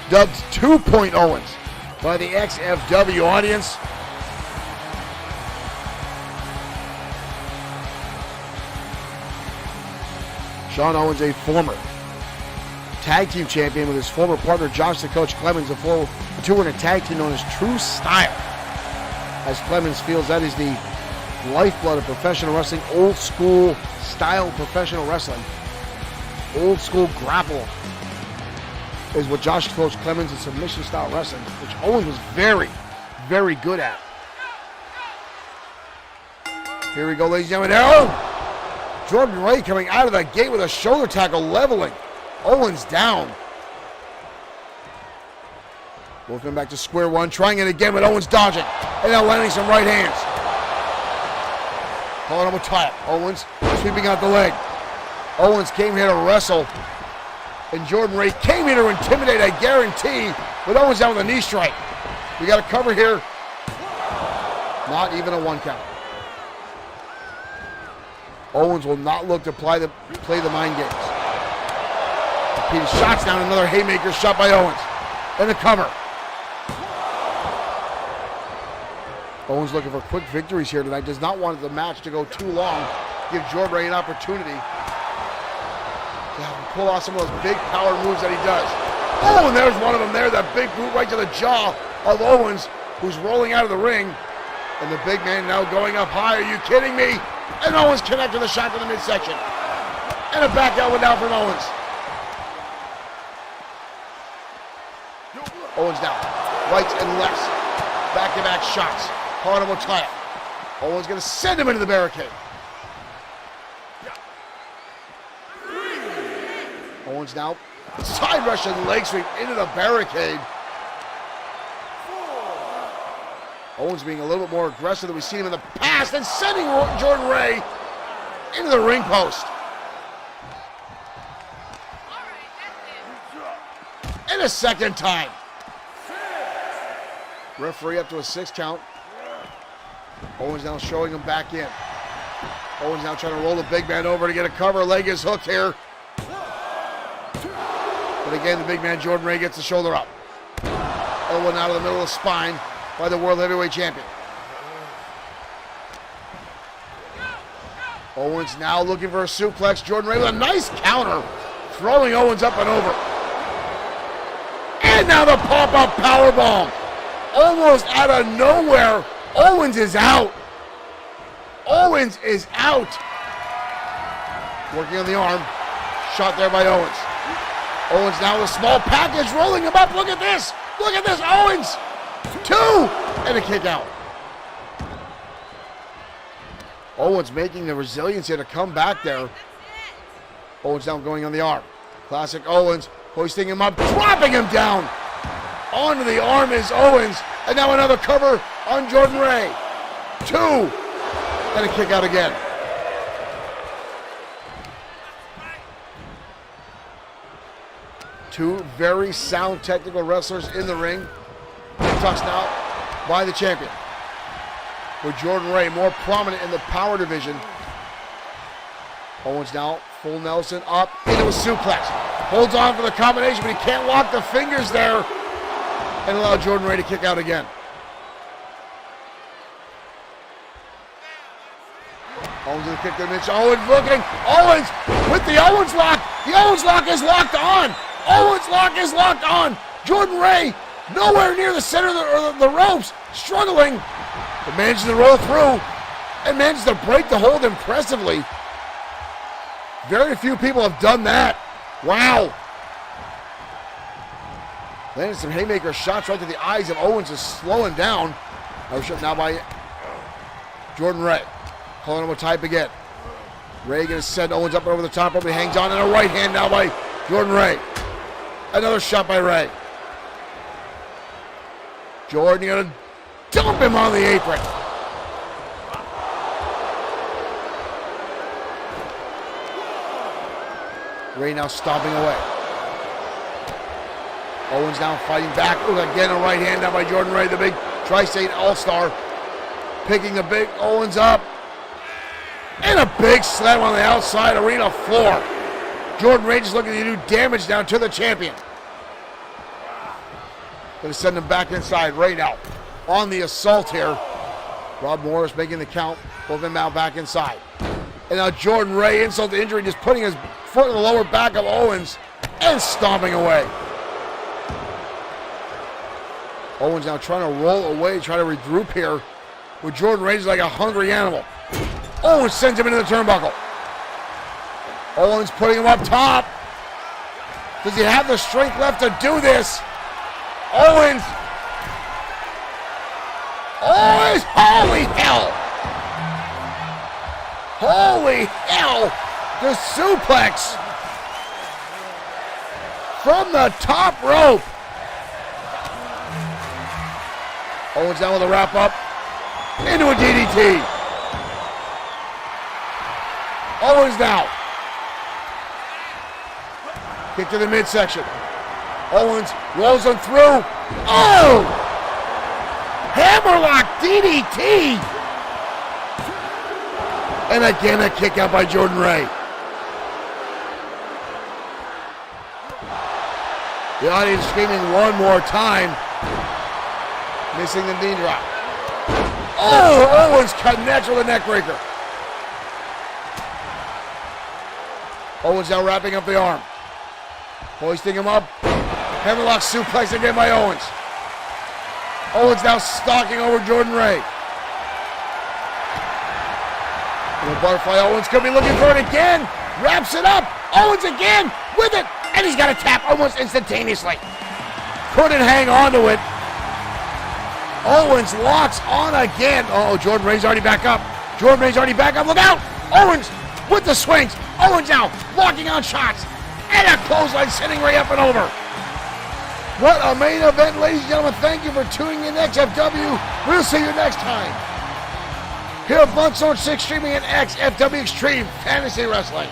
dubbed 2.0 Owens by the XFW audience. Sean Owens, a former tag team champion with his former partner Josh the Coach Clemens, a two in a tag team known as True Style. As Clemens feels that is the lifeblood of professional wrestling, old school style professional wrestling. Old school grapple is what Josh Coach Clemens is submission style wrestling, which Owens was very, very good at. Here we go, ladies and gentlemen. Oh! Jordan Ray coming out of the gate with a shoulder tackle, leveling Owens down. Both going back to square one, trying it again, but Owens dodging, and now landing some right hands. Calling him a tie-up. Owens sweeping out the leg. Owens came here to wrestle, and Jordan Ray came here to intimidate, I guarantee, with Owens down with a knee strike. We got a cover here. Not even a one count. Owens will not look to play the mind games. Repeated shots down, another haymaker shot by Owens. And the cover. Owens looking for quick victories here tonight. Does not want the match to go too long. Give Jordan Ray an opportunity to pull off some of those big power moves that he does. Oh, and there's one of them there. That big boot right to the jaw of Owens, who's rolling out of the ring. And the big man now going up high. Are you kidding me? And Owens connecting the shot to the midsection. And a back elbow down from Owens. Owens down. Rights and lefts. Back-to-back shots. Calling him a tie-up. Owens going to send him into the barricade. Owens now side rush and leg sweep into the barricade. Owens being a little bit more aggressive than we've seen him in the past and sending Jordan Ray into the ring post. And a second time. Referee up to a 6 count. Owens now showing him back in. Owens now trying to roll the big man over to get a cover. Leg is hooked here. But again, the big man, Jordan Ray, gets the shoulder up. Elbow out of the middle of the spine by the World Heavyweight Champion. Owens now looking for a suplex. Jordan Ray with a nice counter, throwing Owens up and over. And now the pop-up powerbomb. Almost out of nowhere, Owens is out. Owens is out. Working on the arm. Shot there by Owens. Owens now with a small package, rolling him up. Look at this. Look at this. Owens. 2. And a kick out. Owens making the resilience here to come back there. Owens now going on the arm. Classic Owens. Hoisting him up. Dropping him down. Onto the arm is Owens. And now another cover on Jordan Ray. 2. And a kick out again. Two very sound technical wrestlers in the ring. Tossed out by the champion. With Jordan Ray more prominent in the power division. Owens now full Nelson up into a suplex. Holds on for the combination, but he can't lock the fingers there. And allow Jordan Ray to kick out again. Owens with a kick to the midsection. Owens looking. Owens with the Owens lock. The Owens lock is locked on. Owens lock is locked on. Jordan Ray nowhere near the center of the ropes. Struggling. But manages to roll through. And manages to break the hold impressively. Very few people have done that. Wow. Landed some haymaker shots right to the eyes of Owens, is slowing down. Now by Jordan Ray. Calling him a type again. Ray going to send Owens up and over the top rope. He hangs on in a right hand now by Jordan Ray. Another shot by Ray. Jordan going to dump him on the apron. Ray now stomping away. Owens now fighting back. Ooh, again, a right hand now by Jordan Ray, the big Tri-State All-Star. Picking the big Owens up. And a big slam on the outside arena floor. Jordan Ray just looking to do damage down to the champion. Going to send him back inside. Ray now on the assault here. Rob Morris making the count. Both of them now back inside. And now Jordan Ray, insult to injury, just putting his foot in the lower back of Owens and stomping away. Owens now trying to roll away, trying to regroup here. With Jordan Ray like a hungry animal. Owens sends him into the turnbuckle. Owens putting him up top. Does he have the strength left to do this? Owens. Owens, holy hell. Holy hell. The suplex from the top rope. Owens down with a wrap up. Into a DDT. Owens now. Kick to the midsection. Owens rolls him through. Oh! Hammerlock DDT. And again a kick out by Jordan Ray. The audience screaming one more time. Missing the knee drop. Oh! Owens connects with a neck breaker. Owens now wrapping up the arm. Hoisting him up. Hammerlock suplex again by Owens. Owens now stalking over Jordan Ray. And the butterfly Owens could be looking for it again. Wraps it up. Owens again with it. And he's got a tap almost instantaneously. Couldn't hang on to it. Owens locks on again. Oh, Jordan Ray's already back up. Jordan Ray's already back up. Look out. Owens with the swings. Owens now locking on shots. And a clothesline sending Ray up and over. What a main event, ladies and gentlemen. Thank you for tuning in XFW. We'll see you next time here at Bloodsword6 Streaming and XFW Extreme Fantasy Wrestling.